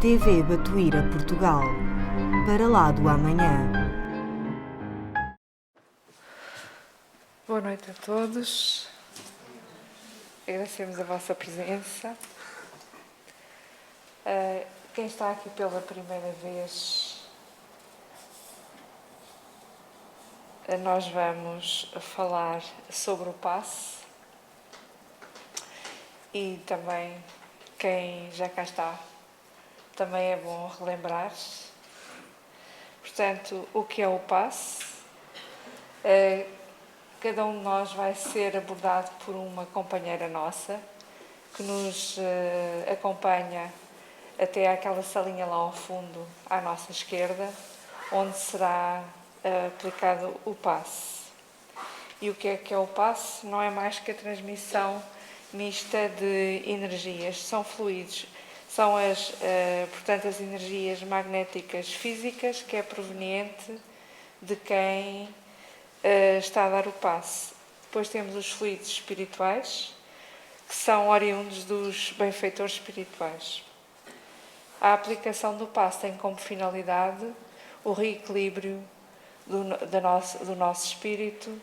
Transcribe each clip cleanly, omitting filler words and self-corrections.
TV Batuíra Portugal, para lá do amanhã. Boa noite a todos. Agradecemos a vossa presença. Quem está aqui pela primeira vez, nós vamos falar sobre o passe e também quem já cá está, também é bom relembrar. Portanto, o que é o passe? Cada um de nós vai ser abordado por uma companheira nossa que nos acompanha até àquela salinha lá ao fundo, à nossa esquerda, onde será aplicado o passe. E o que é o passe? Não é mais que a transmissão mista de energias, são fluidos, são portanto, as energias magnéticas físicas que é proveniente de quem está a dar o passe. Depois temos os fluidos espirituais, que são oriundos dos benfeitores espirituais. A aplicação do passe tem como finalidade o reequilíbrio do nosso espírito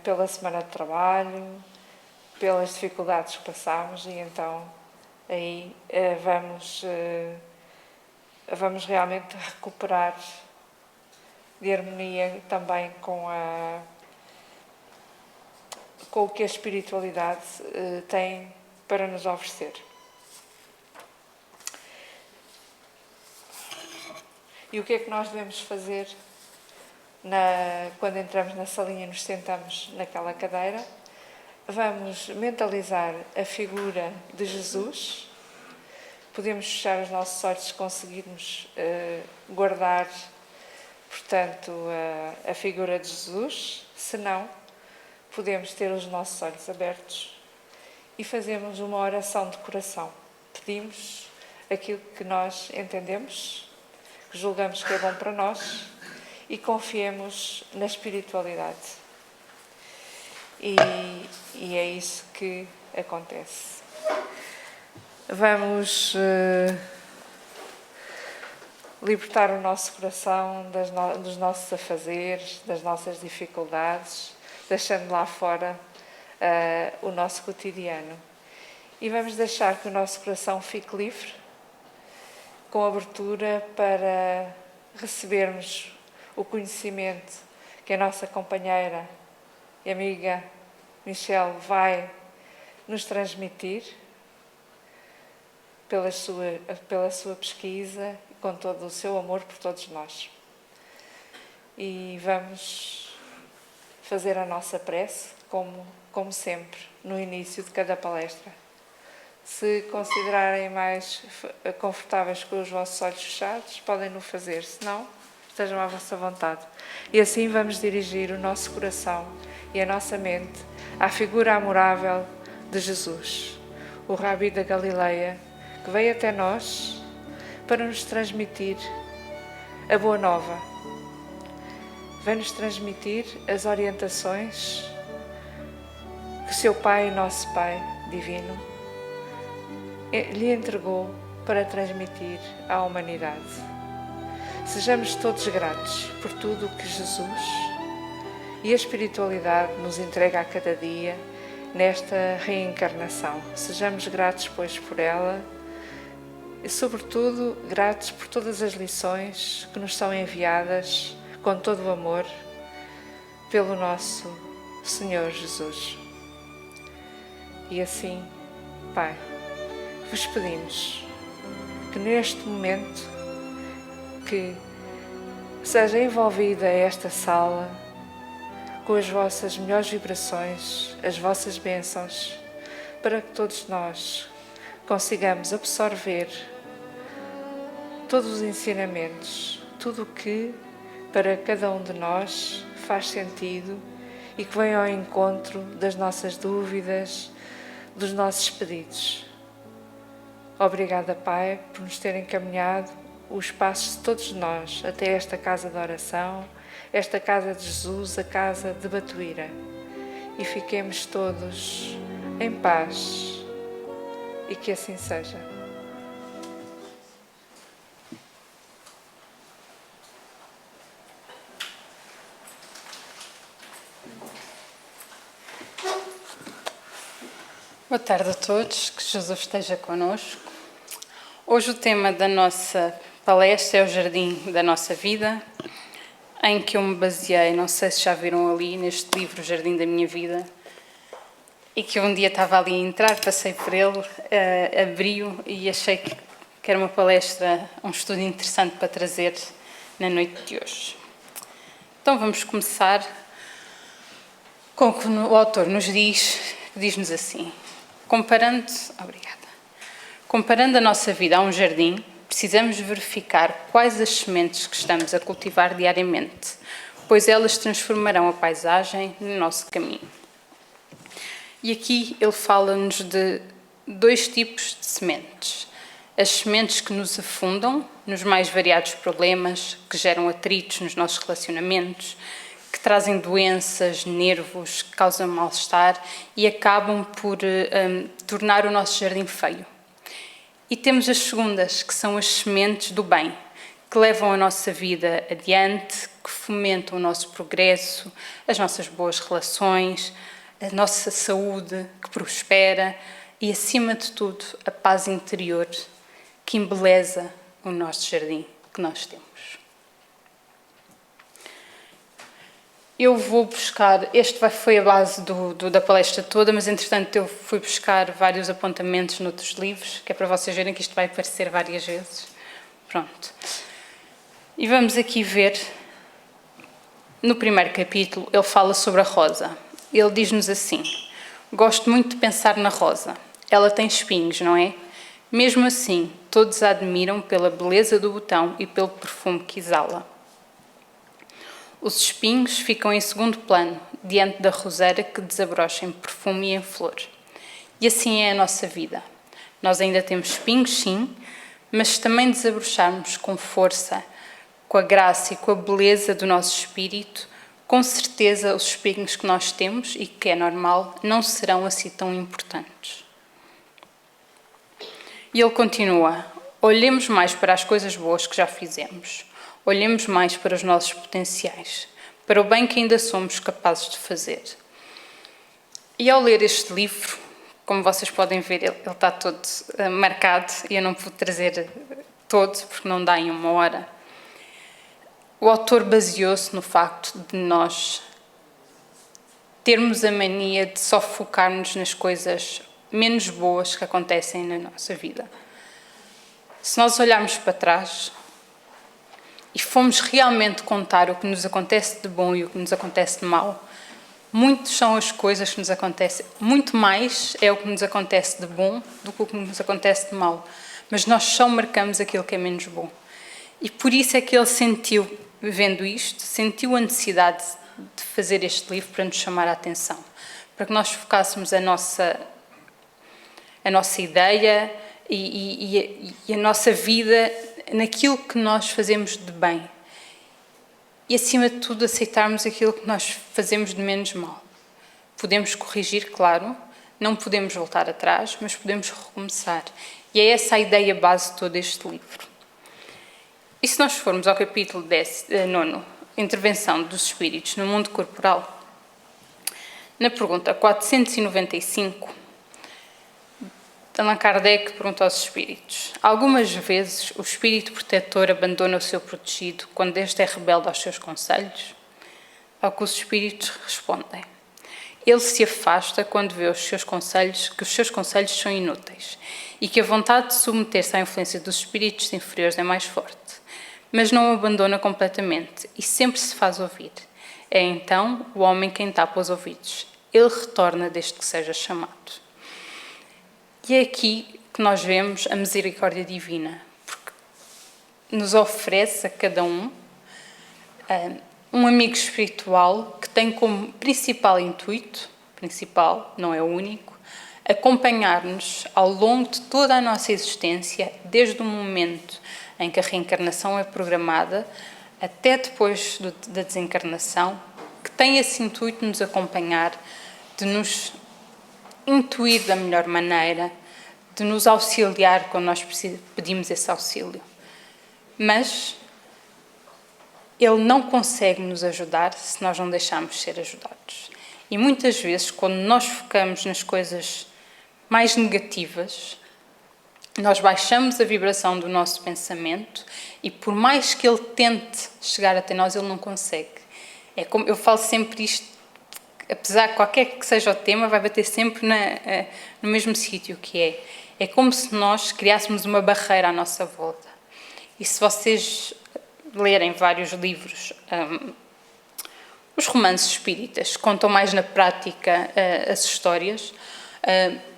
pela semana de trabalho, pelas dificuldades que passamos, e então aí vamos realmente recuperar de harmonia também com o que a espiritualidade tem para nos oferecer. E o que é que nós devemos fazer quando entramos na salinha e nos sentamos naquela cadeira? Vamos mentalizar a figura de Jesus. Podemos fechar os nossos olhos se conseguirmos guardar, portanto, a figura de Jesus. Se não, podemos ter os nossos olhos abertos e fazemos uma oração de coração. Pedimos aquilo que nós entendemos, que julgamos que é bom para nós, e confiemos na espiritualidade. E é isso que acontece. Vamos libertar o nosso coração dos nossos afazeres, das nossas dificuldades, deixando lá fora o nosso cotidiano. E vamos deixar que o nosso coração fique livre, com abertura para recebermos o conhecimento que a nossa companheira e amiga Michelle vai nos transmitir pela sua pesquisa e com todo o seu amor por todos nós. E vamos fazer a nossa prece, como sempre, no início de cada palestra. Se considerarem mais confortáveis com os vossos olhos fechados, podem-no fazer, se não, estejam à vossa vontade. E assim vamos dirigir o nosso coração e a nossa mente à figura amorável de Jesus, o Rabi da Galileia, que veio até nós para nos transmitir a boa nova. Vem-nos transmitir as orientações que seu Pai, nosso Pai divino, lhe entregou para transmitir à humanidade. Sejamos todos gratos por tudo o que Jesus e a espiritualidade nos entrega a cada dia nesta reencarnação. Sejamos gratos, pois, por ela e, sobretudo, gratos por todas as lições que nos são enviadas com todo o amor pelo nosso Senhor Jesus. E assim, Pai, vos pedimos que neste momento que seja envolvida esta sala com as vossas melhores vibrações, as vossas bênçãos, para que todos nós consigamos absorver todos os ensinamentos, tudo o que para cada um de nós faz sentido e que vem ao encontro das nossas dúvidas, dos nossos pedidos. Obrigada, Pai, por nos terem caminhado os passos de todos nós até esta casa de oração, esta casa de Jesus, a casa de Batuíra. E fiquemos todos em paz e que assim seja. Boa tarde a todos, que Jesus esteja connosco. Hoje o tema da nossa palestra é o Jardim da Nossa Vida, em que eu me baseei, não sei se já viram ali, neste livro, O Jardim da Minha Vida, e que um dia estava ali a entrar, passei por ele, abri-o e achei que era uma palestra, um estudo interessante para trazer na noite de hoje. Então vamos começar com o que o autor nos diz-nos assim: Comparando a nossa vida a um jardim, precisamos verificar quais as sementes que estamos a cultivar diariamente, pois elas transformarão a paisagem no nosso caminho. E aqui ele fala-nos de dois tipos de sementes. As sementes que nos afundam nos mais variados problemas, que geram atritos nos nossos relacionamentos, que trazem doenças, nervos, que causam mal-estar e acabam por tornar o nosso jardim feio. E temos as segundas, que são as sementes do bem, que levam a nossa vida adiante, que fomentam o nosso progresso, as nossas boas relações, a nossa saúde que prospera e, acima de tudo, a paz interior que embeleza o nosso jardim que nós temos. Eu vou buscar, foi a base da palestra toda, mas entretanto eu fui buscar vários apontamentos noutros livros, que é para vocês verem que isto vai aparecer várias vezes. Pronto. E vamos aqui ver, no primeiro capítulo, ele fala sobre a rosa. Ele diz-nos assim: gosto muito de pensar na rosa. Ela tem espinhos, não é? Mesmo assim, todos a admiram pela beleza do botão e pelo perfume que exala. Os espinhos ficam em segundo plano, diante da roseira que desabrocha em perfume e em flor. E assim é a nossa vida. Nós ainda temos espinhos, sim, mas se também desabrocharmos com força, com a graça e com a beleza do nosso espírito, com certeza os espinhos que nós temos, e que é normal, não serão assim tão importantes. E ele continua: olhemos mais para as coisas boas que já fizemos. Olhemos mais para os nossos potenciais, para o bem que ainda somos capazes de fazer. E ao ler este livro, como vocês podem ver, ele está todo marcado e eu não pude trazer todo porque não dá em uma hora. O autor baseou-se no facto de nós termos a mania de só focarmos nas coisas menos boas que acontecem na nossa vida. Se nós olharmos para trás e fomos realmente contar o que nos acontece de bom e o que nos acontece de mal, muito são as coisas que nos acontecem, muito mais é o que nos acontece de bom do que o que nos acontece de mal, mas nós só marcamos aquilo que é menos bom. E por isso é que ele sentiu, vendo isto, sentiu a necessidade de fazer este livro para nos chamar a atenção, para que nós focássemos a nossa ideia e a nossa vida naquilo que nós fazemos de bem e, acima de tudo, aceitarmos aquilo que nós fazemos de menos mal. Podemos corrigir, claro, não podemos voltar atrás, mas podemos recomeçar. E é essa a ideia base de todo este livro. E se nós formos ao capítulo 9, Intervenção dos Espíritos no Mundo Corporal, na pergunta 495, Allan Kardec pergunta aos espíritos: algumas vezes o espírito protetor abandona o seu protegido quando este é rebelde aos seus conselhos? Ao que os espíritos respondem: ele se afasta quando vê que os seus conselhos são inúteis e que a vontade de submeter-se à influência dos espíritos inferiores é mais forte, mas não o abandona completamente e sempre se faz ouvir. É então o homem quem tapa os ouvidos. Ele retorna desde que seja chamado. E é aqui que nós vemos a misericórdia divina, porque nos oferece a cada um amigo espiritual que tem como principal intuito, não é o único, acompanhar-nos ao longo de toda a nossa existência, desde o momento em que a reencarnação é programada até depois da desencarnação, que tem esse intuito de nos acompanhar, de nos intuir da melhor maneira, de nos auxiliar quando nós pedimos esse auxílio. Mas ele não consegue nos ajudar se nós não deixarmos ser ajudados. E muitas vezes, quando nós focamos nas coisas mais negativas, nós baixamos a vibração do nosso pensamento e por mais que ele tente chegar até nós, ele não consegue. É como eu falo sempre isto, apesar de qualquer que seja o tema, vai bater sempre no mesmo sítio, que é como se nós criássemos uma barreira à nossa volta. E se vocês lerem vários livros, os romances espíritas, que contam mais na prática as histórias,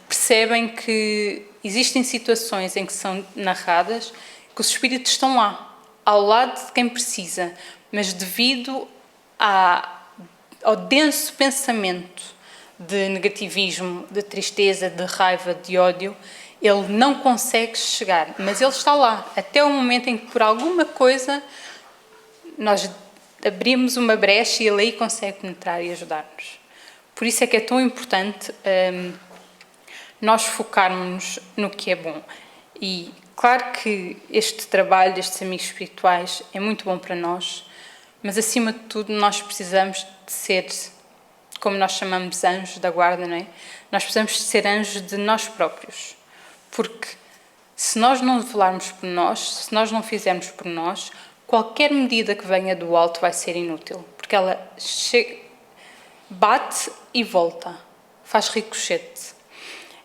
percebem que existem situações em que são narradas que os espíritos estão lá, ao lado de quem precisa, mas devido ao denso pensamento de negativismo, de tristeza, de raiva, de ódio, ele não consegue chegar, mas ele está lá, até o momento em que por alguma coisa nós abrimos uma brecha e ele aí consegue penetrar e ajudar-nos. Por isso é que é tão importante nós focarmos no que é bom. E claro que este trabalho destes amigos espirituais é muito bom para nós, mas acima de tudo nós precisamos de ser, como nós chamamos, anjos da guarda, não é? Nós precisamos de ser anjos de nós próprios, porque se nós não velarmos por nós, se nós não fizermos por nós, qualquer medida que venha do alto vai ser inútil, porque ela bate e volta, faz ricochete.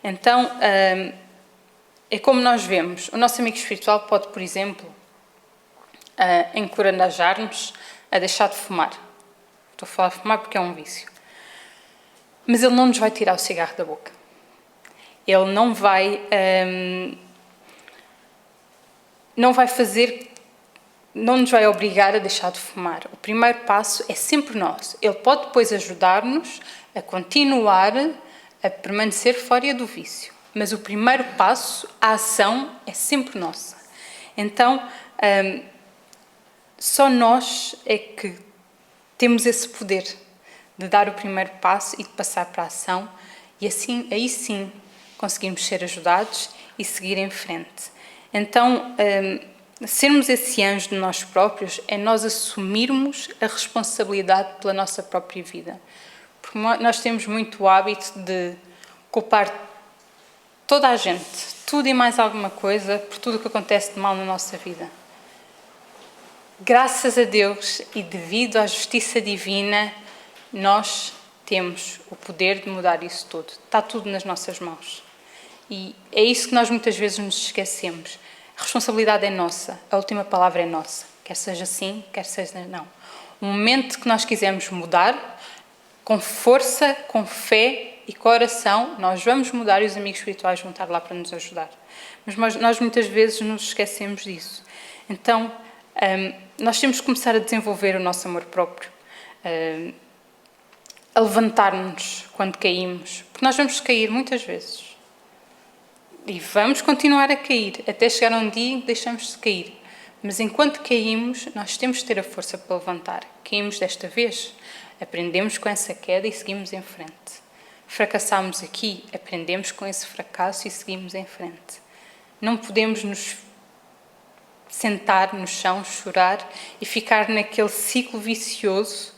Então, é como nós vemos, o nosso amigo espiritual pode, por exemplo, encorajar-nos a deixar de fumar. Estou a falar de fumar porque é um vício. Mas ele não nos vai tirar o cigarro da boca. Ele não vai fazer, não nos vai obrigar a deixar de fumar. O primeiro passo é sempre nosso. Ele pode depois ajudar-nos a continuar a permanecer fora do vício. Mas o primeiro passo, a ação, é sempre nossa. Então, só nós é que temos esse poder de dar o primeiro passo e de passar para a ação, e assim, aí sim, conseguimos ser ajudados e seguir em frente. Então, sermos esse anjo de nós próprios é nós assumirmos a responsabilidade pela nossa própria vida. Porque nós temos muito o hábito de culpar toda a gente, tudo e mais alguma coisa, por tudo o que acontece de mal na nossa vida. Graças a Deus e devido à justiça divina, nós temos o poder de mudar isso tudo. Está tudo nas nossas mãos. E é isso que nós muitas vezes nos esquecemos. A responsabilidade é nossa, a última palavra é nossa. Quer seja sim, quer seja não. O momento que nós quisermos mudar, com força, com fé e com oração, nós vamos mudar e os amigos espirituais vão estar lá para nos ajudar. Mas nós muitas vezes nos esquecemos disso. Então, nós temos que começar a desenvolver o nosso amor próprio, a levantar-nos quando caímos, porque nós vamos cair muitas vezes. E vamos continuar a cair, até chegar a um dia em que deixamos de cair. Mas enquanto caímos, nós temos de ter a força para levantar. Caímos desta vez, aprendemos com essa queda e seguimos em frente. Fracassámos aqui, aprendemos com esse fracasso e seguimos em frente. Não podemos nos sentar no chão, chorar e ficar naquele ciclo vicioso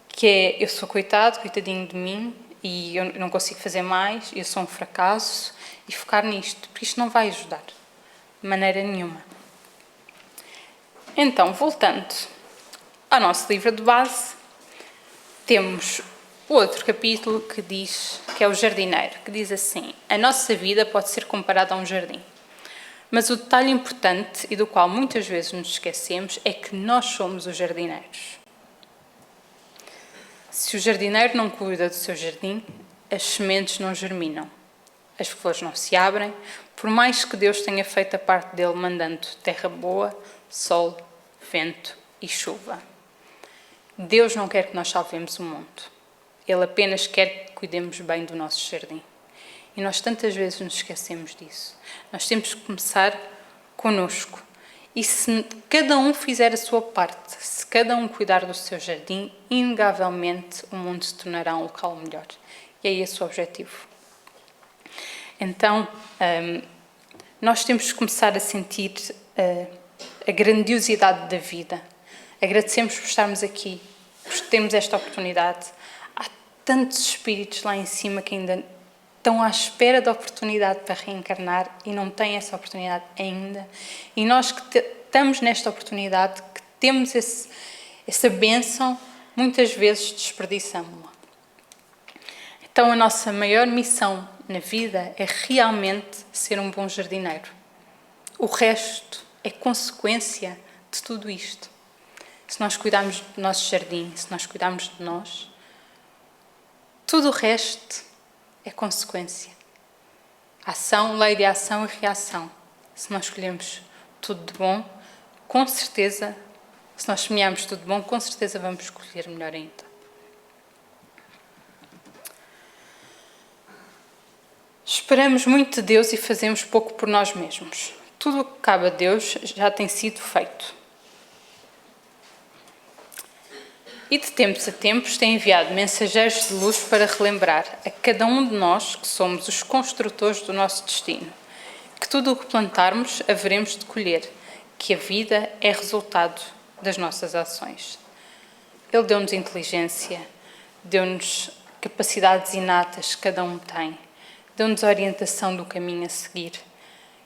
que é: eu sou coitado, coitadinho de mim e eu não consigo fazer mais, eu sou um fracasso, e focar nisto, porque isto não vai ajudar de maneira nenhuma. Então, voltando ao nosso livro de base, temos outro capítulo que diz, que é o jardineiro, que diz assim: a nossa vida pode ser comparada a um jardim. Mas o detalhe importante, e do qual muitas vezes nos esquecemos, é que nós somos os jardineiros. Se o jardineiro não cuida do seu jardim, as sementes não germinam, as flores não se abrem, por mais que Deus tenha feito a parte dele mandando terra boa, sol, vento e chuva. Deus não quer que nós salvemos o mundo. Ele apenas quer que cuidemos bem do nosso jardim. E nós tantas vezes nos esquecemos disso. Nós temos que começar connosco. E se cada um fizer a sua parte, se cada um cuidar do seu jardim, inegavelmente o mundo se tornará um local melhor. E é esse o objetivo. Então, nós temos que começar a sentir a grandiosidade da vida. Agradecemos por estarmos aqui, por termos esta oportunidade. Há tantos espíritos lá em cima que ainda estão à espera da oportunidade para reencarnar e não têm essa oportunidade ainda. E nós que estamos nesta oportunidade, que temos essa bênção, muitas vezes desperdiçamos-la. Então a nossa maior missão na vida é realmente ser um bom jardineiro. O resto é consequência de tudo isto. Se nós cuidarmos do nosso jardim, se nós cuidarmos de nós, tudo o resto é consequência. Ação, lei de ação e reação. Se nós escolhemos tudo de bom, com certeza, se nós semearmos tudo de bom, com certeza vamos escolher melhor ainda. Esperamos muito de Deus e fazemos pouco por nós mesmos. Tudo o que cabe a Deus já tem sido feito. E de tempos a tempos tem enviado mensageiros de luz para relembrar a cada um de nós que somos os construtores do nosso destino, que tudo o que plantarmos haveremos de colher, que a vida é resultado das nossas ações. Ele deu-nos inteligência, deu-nos capacidades inatas que cada um tem, deu-nos orientação do caminho a seguir,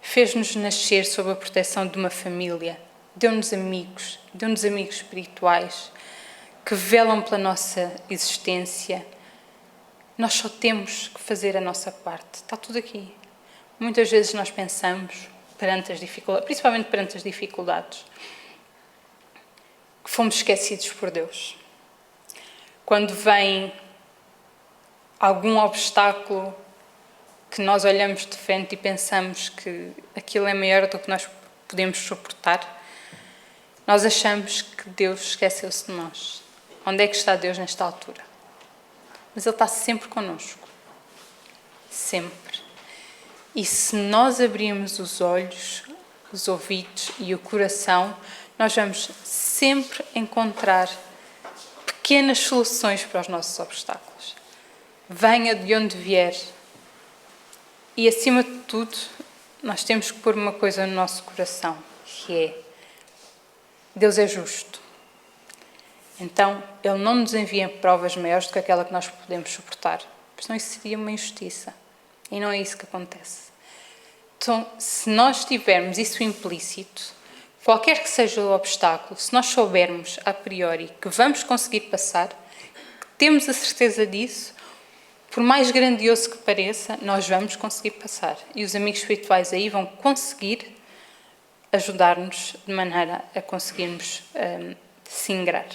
fez-nos nascer sob a proteção de uma família, deu-nos amigos espirituais, que velam pela nossa existência. Nós só temos que fazer a nossa parte. Está tudo aqui. Muitas vezes nós pensamos, perante as dificuldades, principalmente perante as dificuldades, que fomos esquecidos por Deus. Quando vem algum obstáculo que nós olhamos de frente e pensamos que aquilo é maior do que nós podemos suportar, nós achamos que Deus esqueceu-se de nós. Onde é que está Deus nesta altura? Mas Ele está sempre connosco. Sempre. E se nós abrirmos os olhos, os ouvidos e o coração, nós vamos sempre encontrar pequenas soluções para os nossos obstáculos. Venha de onde vier. E acima de tudo, nós temos que pôr uma coisa no nosso coração, que é: Deus é justo. Então, Ele não nos envia provas maiores do que aquela que nós podemos suportar. Porque senão isso seria uma injustiça. E não é isso que acontece. Então, se nós tivermos isso implícito, qualquer que seja o obstáculo, se nós soubermos a priori que vamos conseguir passar, que temos a certeza disso, por mais grandioso que pareça, nós vamos conseguir passar. E os amigos espirituais aí vão conseguir ajudar-nos de maneira a conseguirmos singrar.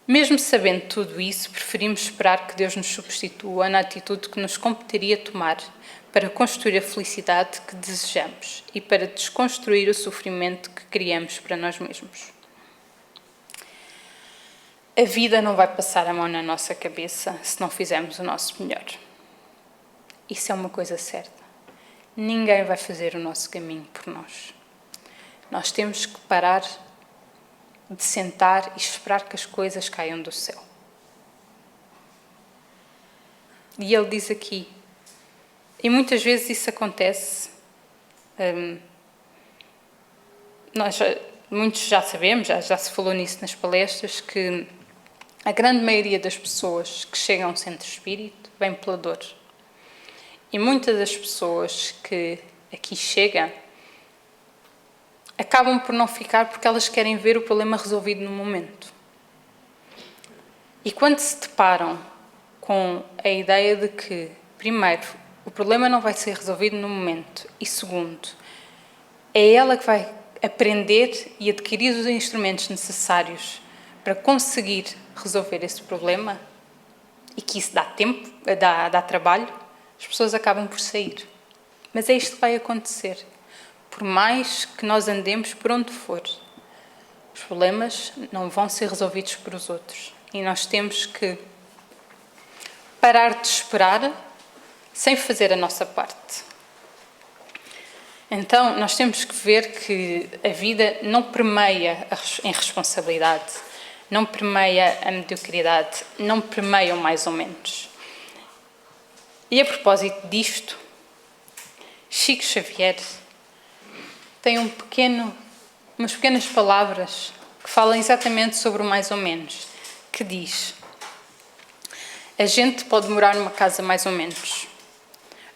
Mesmo sabendo tudo isso, preferimos esperar que Deus nos substitua na atitude que nos competiria tomar para construir a felicidade que desejamos e para desconstruir o sofrimento que criamos para nós mesmos. A vida não vai passar a mão na nossa cabeça se não fizermos o nosso melhor. Isso é uma coisa certa. Ninguém vai fazer o nosso caminho por nós. Nós temos que parar de sentar e esperar que as coisas caiam do céu. E Ele diz aqui, e muitas vezes isso acontece, muitos já sabemos, já se falou nisso nas palestras, que a grande maioria das pessoas que chegam ao centro espírita vem pela dor. E muitas das pessoas que aqui chegam acabam por não ficar porque elas querem ver o problema resolvido no momento. E quando se deparam com a ideia de que, primeiro, o problema não vai ser resolvido no momento e, segundo, é ela que vai aprender e adquirir os instrumentos necessários para conseguir resolver esse problema e que isso dá tempo, dá trabalho, as pessoas acabam por sair. Mas é isto que vai acontecer. Por mais que nós andemos por onde for, os problemas não vão ser resolvidos por os outros. E nós temos que parar de esperar sem fazer a nossa parte. Então, nós temos que ver que a vida não permeia a irresponsabilidade, não permeia a mediocridade, não permeia o mais ou menos. E a propósito disto, Chico Xavier tem umas pequenas palavras que falam exatamente sobre o mais ou menos, que diz: A gente pode morar numa casa mais ou menos,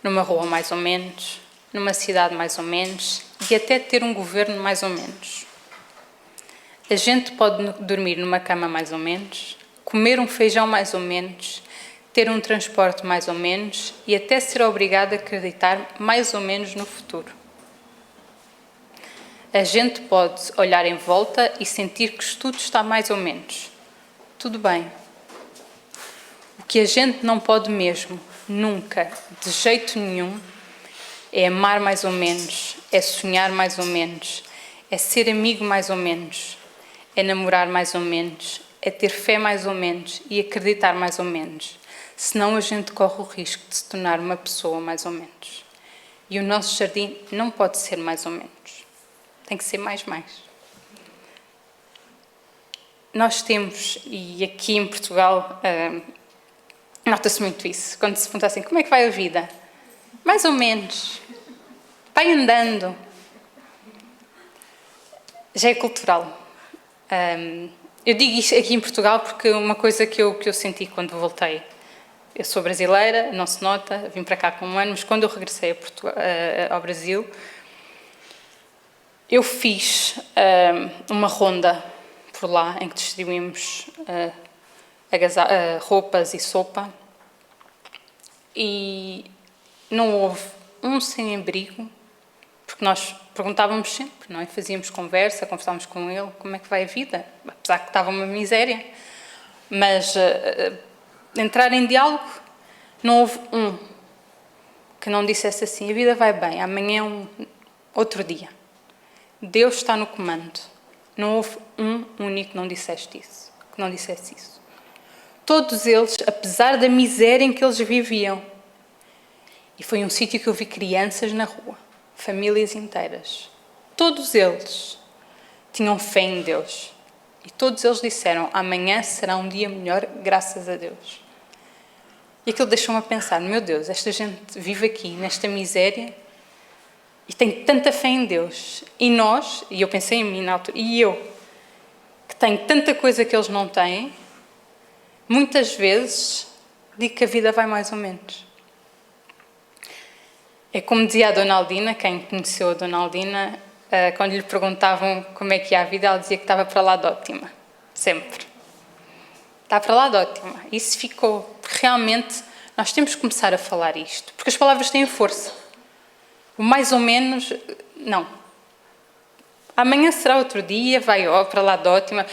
numa rua mais ou menos, numa cidade mais ou menos e até ter um governo mais ou menos. A gente pode dormir numa cama mais ou menos, comer um feijão mais ou menos, ter um transporte mais ou menos e até ser obrigado a acreditar mais ou menos no futuro. A gente pode olhar em volta e sentir que tudo está mais ou menos. Tudo bem. O que a gente não pode mesmo, nunca, de jeito nenhum, é amar mais ou menos, é sonhar mais ou menos, é ser amigo mais ou menos, é namorar mais ou menos, é ter fé mais ou menos e acreditar mais ou menos. Senão a gente corre o risco de se tornar uma pessoa mais ou menos. E o nosso jardim não pode ser mais ou menos. Tem que ser mais. Nós temos, e aqui em Portugal nota-se muito isso, quando se pergunta assim, como é que vai a vida? Mais ou menos. Vai andando. Já é cultural. Eu digo isto aqui em Portugal porque uma coisa que eu senti quando voltei. Eu sou brasileira, não se nota, vim para cá com um ano, mas quando eu regressei ao Brasil, eu fiz uma ronda por lá em que distribuímos roupas e sopa e não houve um sem-abrigo, porque nós perguntávamos sempre, não é? Fazíamos conversávamos com ele, como é que vai a vida, apesar que estava uma miséria, mas entrar em diálogo, não houve um que não dissesse assim, a vida vai bem, amanhã é outro dia. Deus está no comando. Não houve um único que não dissesse isso. Todos eles, apesar da miséria em que eles viviam, e foi um sítio que eu vi crianças na rua, famílias inteiras, todos eles tinham fé em Deus. E todos eles disseram, amanhã será um dia melhor, graças a Deus. E aquilo deixou-me a pensar, meu Deus, esta gente vive aqui, nesta miséria, e tem tanta fé em Deus. E nós, e eu pensei em mim na altura, e eu, que tenho tanta coisa que eles não têm, muitas vezes digo que a vida vai mais ou menos. É como dizia a Dona Aldina, quem conheceu a Dona Aldina, quando lhe perguntavam como é que ia a vida, ela dizia que estava para lá de ótima. Sempre. Está para lá de ótima. Isso ficou. Porque realmente nós temos que começar a falar isto. Porque as palavras têm força. O mais ou menos, não. Amanhã será outro dia, vai para lá de ótima.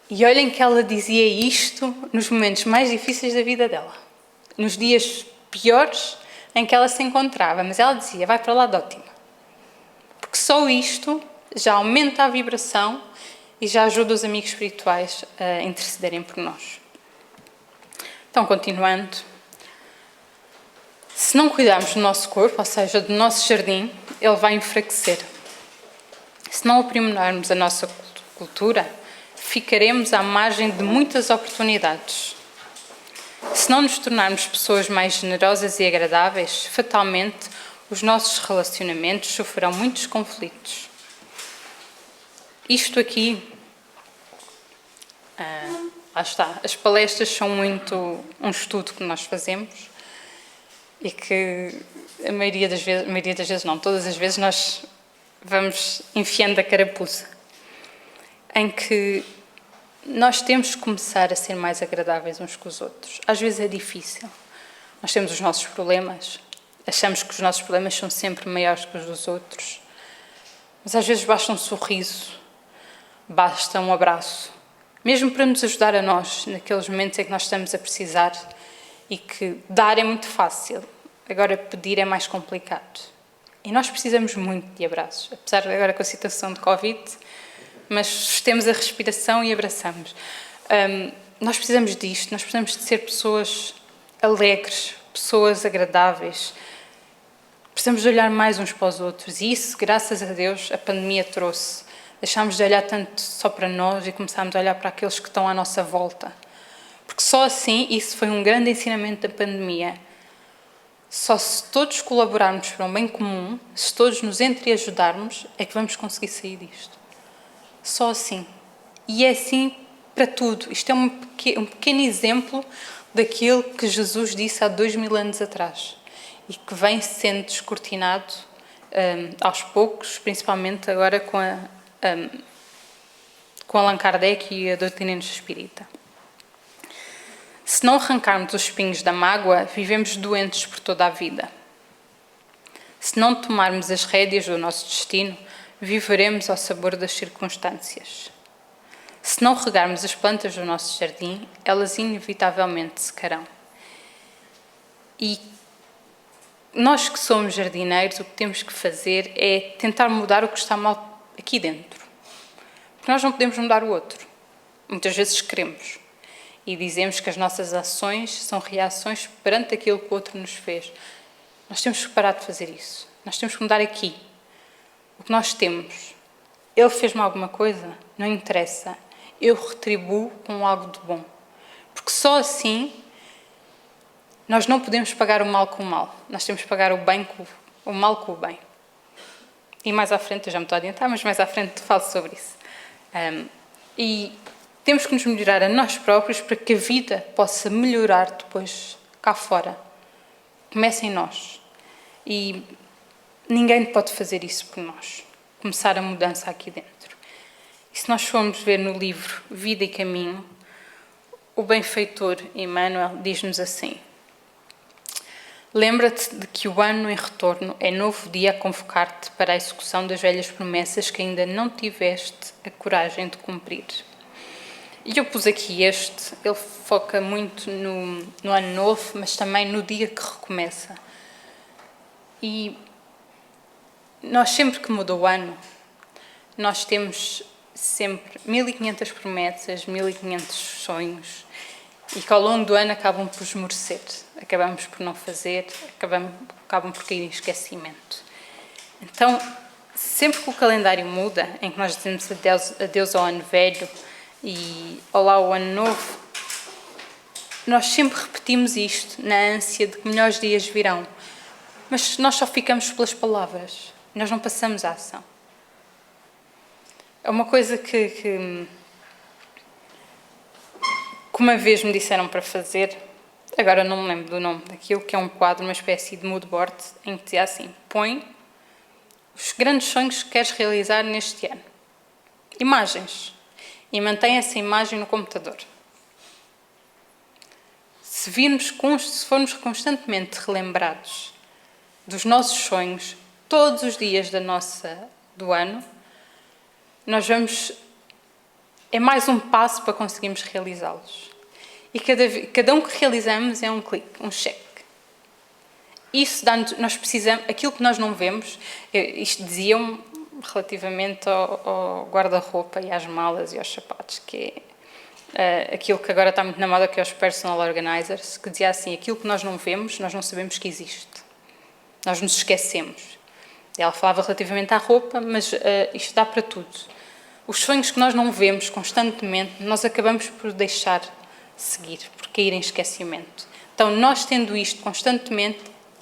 E olhem que ela dizia isto nos momentos mais difíceis da vida dela. Nos dias piores em que ela se encontrava. Mas ela dizia, vai para lá de ótima. Porque só isto já aumenta a vibração e já ajuda os amigos espirituais a intercederem por nós. Então, continuando. Se não cuidarmos do nosso corpo, ou seja, do nosso jardim, ele vai enfraquecer. Se não aprimorarmos a nossa cultura, ficaremos à margem de muitas oportunidades. Se não nos tornarmos pessoas mais generosas e agradáveis, fatalmente os nossos relacionamentos sofrerão muitos conflitos. Isto aqui, lá está, as palestras são muito um estudo que nós fazemos e que a maioria das vezes não, todas as vezes nós vamos enfiando a carapuça, em que nós temos que começar a ser mais agradáveis uns com os outros. Às vezes é difícil, nós temos os nossos problemas, achamos que os nossos problemas são sempre maiores que os dos outros, mas às vezes basta um sorriso, basta um abraço, mesmo para nos ajudar a nós, naqueles momentos em que nós estamos a precisar e que dar é muito fácil, agora pedir é mais complicado. E nós precisamos muito de abraços, apesar de agora com a situação de Covid, mas sustemos a respiração e abraçamos. Nós precisamos disto, nós precisamos de ser pessoas alegres, pessoas agradáveis, precisamos de olhar mais uns para os outros e isso, graças a Deus, a pandemia trouxe. Deixámos de olhar tanto só para nós e começámos a olhar para aqueles que estão à nossa volta. Porque só assim, isso foi um grande ensinamento da pandemia. Só se todos colaborarmos para um bem comum, se todos nos entreajudarmos, é que vamos conseguir sair disto. Só assim. E é assim para tudo. Isto é um pequeno exemplo daquilo que Jesus disse há 2000 anos atrás e que vem sendo descortinado aos poucos, principalmente agora com Allan Kardec e a doutrina espírita. Se não arrancarmos os espinhos da mágoa, vivemos doentes por toda a vida. Se não tomarmos as rédeas do nosso destino, viveremos ao sabor das circunstâncias. Se não regarmos as plantas do nosso jardim, elas inevitavelmente secarão. E nós que somos jardineiros, o que temos que fazer é tentar mudar o que está mal aqui dentro. Porque nós não podemos mudar o outro. Muitas vezes queremos. E dizemos que as nossas ações são reações perante aquilo que o outro nos fez. Nós temos que parar de fazer isso. Nós temos que mudar aqui. O que nós temos. Ele fez-me alguma coisa? Não interessa. Eu retribuo com algo de bom. Porque só assim nós não podemos pagar o mal com o mal. Nós temos que pagar o mal com o bem. E mais à frente, eu já me estou a adiantar, mas mais à frente falo sobre isso. E temos que nos melhorar a nós próprios para que a vida possa melhorar depois cá fora. Começa em nós. E ninguém pode fazer isso por nós. Começar a mudança aqui dentro. E se nós formos ver no livro Vida e Caminho, o benfeitor Emmanuel diz-nos assim: lembra-te de que o ano em retorno é novo dia a convocar-te para a execução das velhas promessas que ainda não tiveste a coragem de cumprir. E eu pus aqui ele foca muito no ano novo, mas também no dia que recomeça. E nós sempre que muda o ano, nós temos sempre 1500 promessas, 1500 sonhos, e que ao longo do ano acabam por esmorecer, acabamos por não fazer, acabam por cair em esquecimento. Então, sempre que o calendário muda, em que nós dizemos adeus ao ano velho e olá ao ano novo, nós sempre repetimos isto na ânsia de que melhores dias virão, mas nós só ficamos pelas palavras, nós não passamos à ação. É uma coisa que uma vez me disseram para fazer, agora não me lembro do nome daquilo, que é um quadro, uma espécie de mood board, em que dizia assim: põe os grandes sonhos que queres realizar neste ano. Imagens. E mantém essa imagem no computador. Se formos constantemente relembrados dos nossos sonhos, todos os dias do ano, nós vamos... É mais um passo para conseguirmos realizá-los. E cada um que realizamos é um clique, um cheque. Isso dá-nos... Nós precisamos... Aquilo que nós não vemos... Isto diziam relativamente ao guarda-roupa e às malas e aos sapatos, que é aquilo que agora está muito na moda, que é os personal organizers, que dizia assim: aquilo que nós não vemos, nós não sabemos que existe. Nós nos esquecemos. Ela falava relativamente à roupa, mas isto dá para tudo. Os sonhos que nós não vemos constantemente, nós acabamos por deixar seguir, por cair em esquecimento. Então, nós tendo isto constantemente,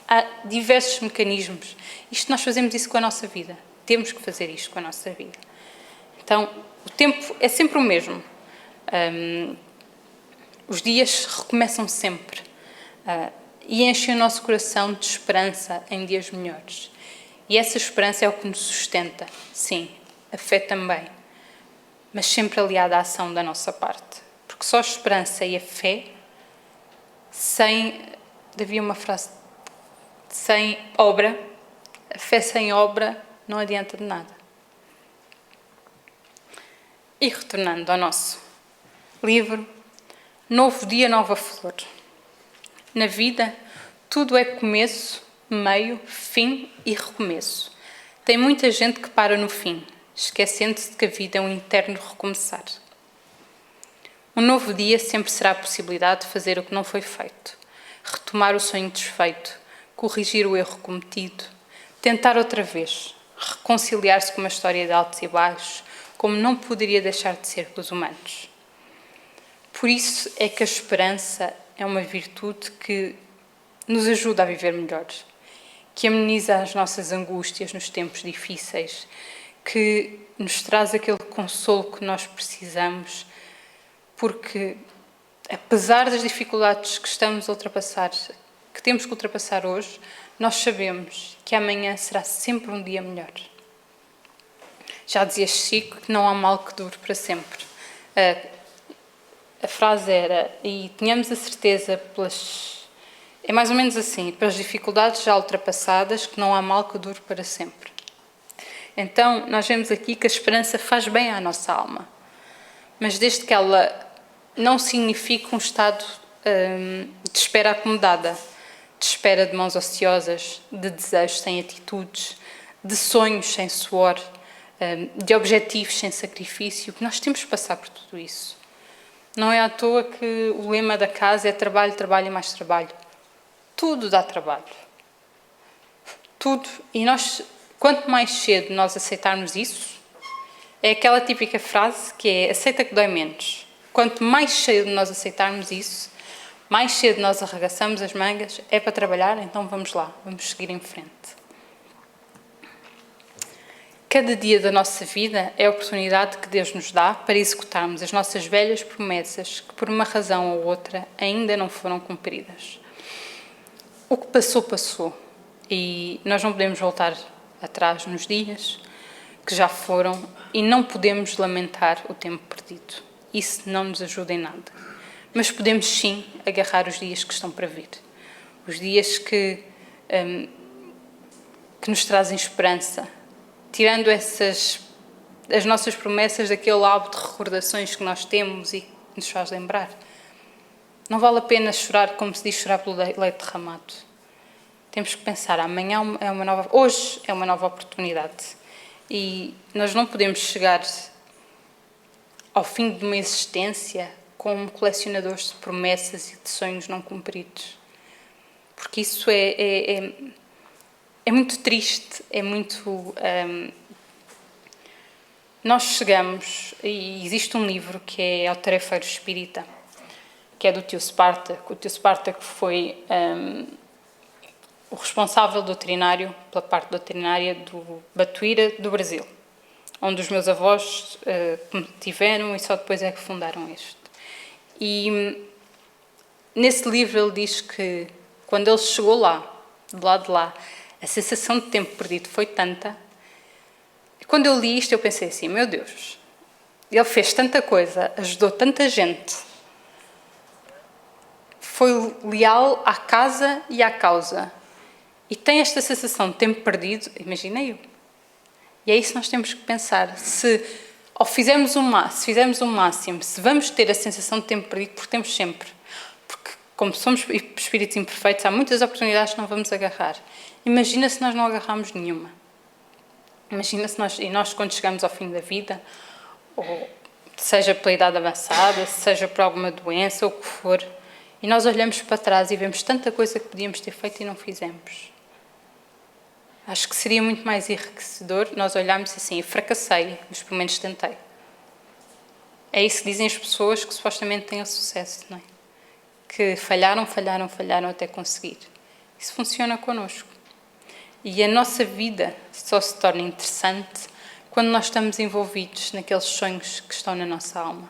há diversos mecanismos. Nós fazemos isso com a nossa vida. Temos que fazer isto com a nossa vida. Então, o tempo é sempre o mesmo. Os dias recomeçam sempre. E enchem o nosso coração de esperança em dias melhores. E essa esperança é o que nos sustenta. Sim, a fé também. Mas sempre aliada à ação da nossa parte. Porque só a esperança e a fé, havia uma frase, sem obra, a fé sem obra não adianta de nada. E retornando ao nosso livro, novo dia, nova flor. Na vida, tudo é começo, meio, fim e recomeço. Tem muita gente que para no fim, esquecendo-se de que a vida é um eterno recomeçar. Um novo dia sempre será a possibilidade de fazer o que não foi feito, retomar o sonho desfeito, corrigir o erro cometido, tentar outra vez, reconciliar-se com uma história de altos e baixos, como não poderia deixar de ser com os humanos. Por isso é que a esperança é uma virtude que nos ajuda a viver melhor, que ameniza as nossas angústias nos tempos difíceis, que nos traz aquele consolo que nós precisamos, porque apesar das dificuldades que estamos a ultrapassar, que temos que ultrapassar hoje, nós sabemos que amanhã será sempre um dia melhor. Já dizia Chico que não há mal que dure para sempre. A frase era, e tenhamos a certeza é mais ou menos assim, pelas dificuldades já ultrapassadas, que não há mal que dure para sempre. Então, nós vemos aqui que a esperança faz bem à nossa alma, mas desde que ela não signifique um estado de espera acomodada, de espera de mãos ociosas, de desejos sem atitudes, de sonhos sem suor, de objetivos sem sacrifício, que nós temos que passar por tudo isso. Não é à toa que o lema da casa é trabalho, trabalho e mais trabalho. Tudo dá trabalho. Tudo. E nós, quanto mais cedo nós aceitarmos isso, é aquela típica frase que é aceita que dói menos. Quanto mais cedo nós aceitarmos isso, mais cedo nós arregaçamos as mangas, é para trabalhar, então vamos lá, vamos seguir em frente. Cada dia da nossa vida é a oportunidade que Deus nos dá para executarmos as nossas velhas promessas que, por uma razão ou outra, ainda não foram cumpridas. O que passou, passou. E nós não podemos voltar atrás nos dias que já foram e não podemos lamentar o tempo perdido. Isso não nos ajuda em nada. Mas podemos, sim, agarrar os dias que estão para vir. Os dias que nos trazem esperança, tirando as nossas promessas daquele álbum de recordações que nós temos e que nos faz lembrar. Não vale a pena chorar, como se diz, chorar pelo leite derramado. Temos que pensar, hoje é uma nova oportunidade. E nós não podemos chegar ao fim de uma existência como colecionadores de promessas e de sonhos não cumpridos. Porque isso é muito triste, é muito... Nós chegamos, e existe um livro que é O Tarefeiro Espírita, que é do tio Spartak. O tio Spartak foi o responsável doutrinário, pela parte doutrinária do Batuíra do Brasil, onde os meus avós tiveram e só depois é que fundaram este. E nesse livro ele diz que quando ele chegou lá, do lado de lá, a sensação de tempo perdido foi tanta. Quando eu li isto eu pensei assim, meu Deus, ele fez tanta coisa, ajudou tanta gente, foi leal à casa e à causa, e tem esta sensação de tempo perdido, imagina eu. E é isso que nós temos que pensar, se fizermos o máximo, se vamos ter a sensação de tempo perdido, porque temos sempre, porque como somos espíritos imperfeitos, há muitas oportunidades que não vamos agarrar. Imagina se nós não agarramos nenhuma. Imagina se nós quando chegamos ao fim da vida, ou seja pela idade avançada, seja por alguma doença, ou o que for, e nós olhamos para trás e vemos tanta coisa que podíamos ter feito e não fizemos. Acho que seria muito mais enriquecedor nós olharmos assim, fracassei, mas pelo menos tentei. É isso que dizem as pessoas que supostamente têm o sucesso, não é? Que falharam até conseguir. Isso funciona connosco. E a nossa vida só se torna interessante quando nós estamos envolvidos naqueles sonhos que estão na nossa alma.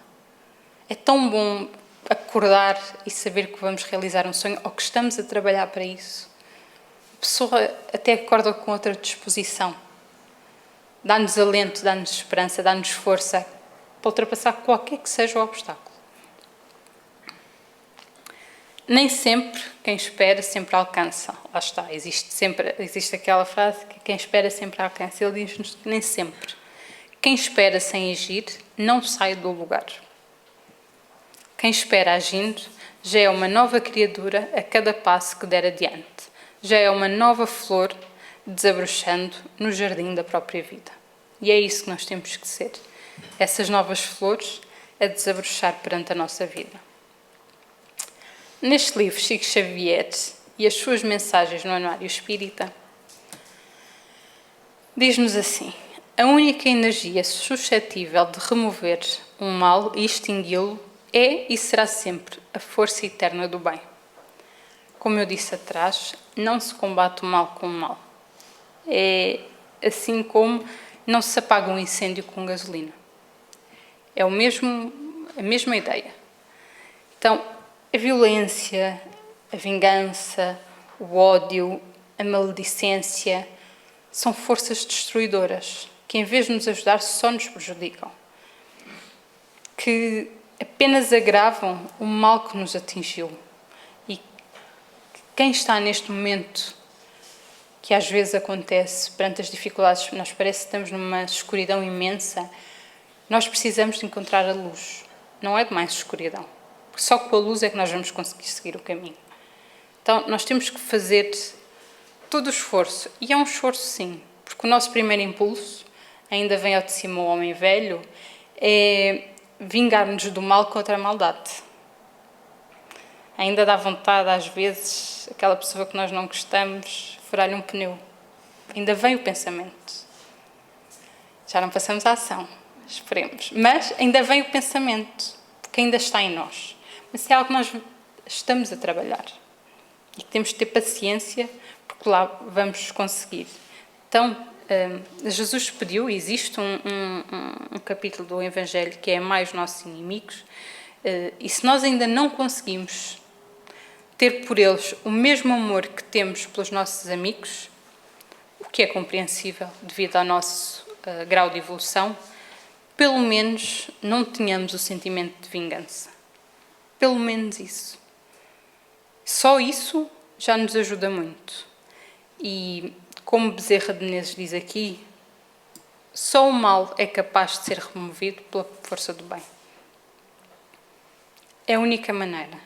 É tão bom acordar e saber que vamos realizar um sonho ou que estamos a trabalhar para isso. A pessoa até acorda com outra disposição. Dá-nos alento, dá-nos esperança, dá-nos força para ultrapassar qualquer que seja o obstáculo. Nem sempre quem espera sempre alcança. Lá está, existe aquela frase que quem espera sempre alcança. Ele diz-nos que nem sempre. Quem espera sem agir não sai do lugar. Quem espera agindo já é uma nova criatura a cada passo que der adiante. Já é uma nova flor desabrochando no jardim da própria vida. E é isso que nós temos que ser. Essas novas flores a desabrochar perante a nossa vida. Neste livro, Chico Xavier e as suas mensagens no Anuário Espírita, diz-nos assim: a única energia suscetível de remover um mal e extingui-lo é e será sempre a força eterna do bem. Como eu disse atrás, não se combate o mal com o mal. É assim como não se apaga um incêndio com gasolina. É a mesma ideia. Então, a violência, a vingança, o ódio, a maledicência são forças destruidoras que, em vez de nos ajudar, só nos prejudicam, que apenas agravam o mal que nos atingiu. E quem está neste momento, que às vezes acontece perante as dificuldades, nós parece que estamos numa escuridão imensa, nós precisamos de encontrar a luz, não é de mais escuridão, porque só com a luz é que nós vamos conseguir seguir o caminho. Então, nós temos que fazer todo o esforço, e é um esforço sim, porque o nosso primeiro impulso, ainda vem ao de cima o homem velho, é vingar-nos do mal contra a maldade. Ainda dá vontade, às vezes, aquela pessoa que nós não gostamos, furar-lhe um pneu. Ainda vem o pensamento. Já não passamos à ação, esperemos. Mas ainda vem o pensamento, porque ainda está em nós. Mas é algo que nós estamos a trabalhar. E que temos de ter paciência, porque lá vamos conseguir. Então, Jesus pediu, existe um capítulo do Evangelho que é Amai os nossos inimigos, e se nós ainda não conseguimos ter por eles o mesmo amor que temos pelos nossos amigos, o que é compreensível devido ao nosso grau de evolução, pelo menos não tenhamos o sentimento de vingança. Pelo menos isso. Só isso já nos ajuda muito. E, como Bezerra de Menezes diz aqui, só o mal é capaz de ser removido pela força do bem. É a única maneira.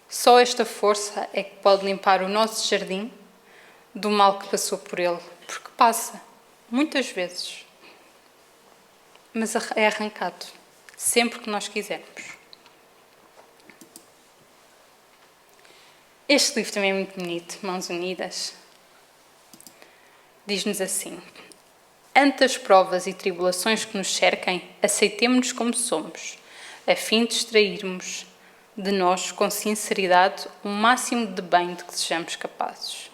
Só esta força é que pode limpar o nosso jardim do mal que passou por ele. Porque passa, muitas vezes. Mas é arrancado, sempre que nós quisermos. Este livro também é muito bonito, Mãos Unidas. Diz-nos assim: ante as provas e tribulações que nos cerquem, aceitemo-nos como somos, a fim de extrairmos de nós, com sinceridade, o máximo de bem de que sejamos capazes.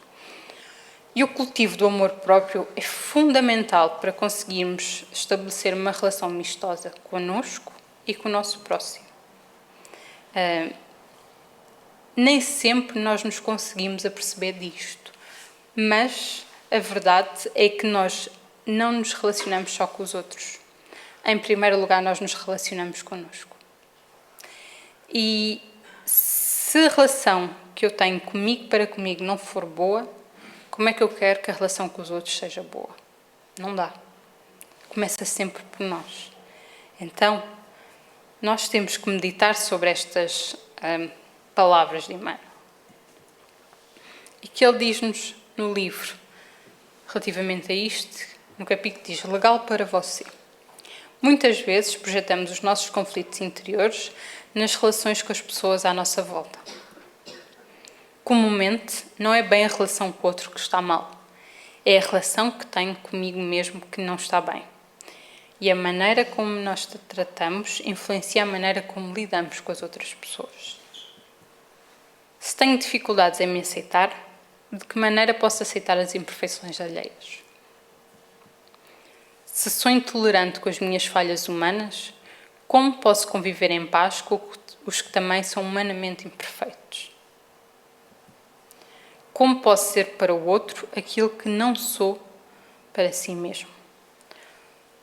E o cultivo do amor próprio é fundamental para conseguirmos estabelecer uma relação amistosa connosco e com o nosso próximo. Nem sempre nós nos conseguimos aperceber disto, mas a verdade é que nós não nos relacionamos só com os outros. Em primeiro lugar, nós nos relacionamos connosco. E se a relação que eu tenho comigo para comigo não for boa, como é que eu quero que a relação com os outros seja boa? Não dá. Começa sempre por nós. Então, nós temos que meditar sobre estas palavras de Emmanuel. E que ele diz-nos no livro, relativamente a isto, no capítulo diz: legal para você. Muitas vezes projetamos os nossos conflitos interiores nas relações com as pessoas à nossa volta. Comumente, não é bem a relação com o outro que está mal, é a relação que tenho comigo mesmo que não está bem. E a maneira como nós te tratamos influencia a maneira como lidamos com as outras pessoas. Se tenho dificuldades em me aceitar, de que maneira posso aceitar as imperfeições alheias? Se sou intolerante com as minhas falhas humanas, como posso conviver em paz com os que também são humanamente imperfeitos? Como posso ser para o outro aquilo que não sou para si mesmo?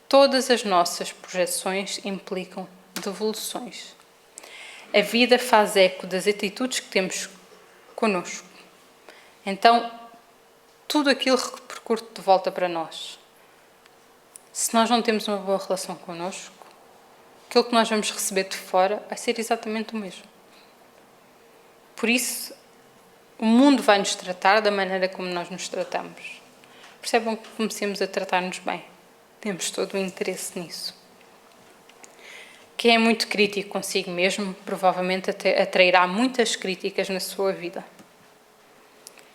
Todas as nossas projeções implicam devoluções. A vida faz eco das atitudes que temos connosco. Então, tudo aquilo repercute de volta para nós. Se nós não temos uma boa relação connosco, aquilo que nós vamos receber de fora vai ser exatamente o mesmo. Por isso, o mundo vai nos tratar da maneira como nós nos tratamos. Percebam que comecemos a tratar-nos bem. Temos todo o interesse nisso. Quem é muito crítico consigo mesmo, provavelmente atrairá muitas críticas na sua vida.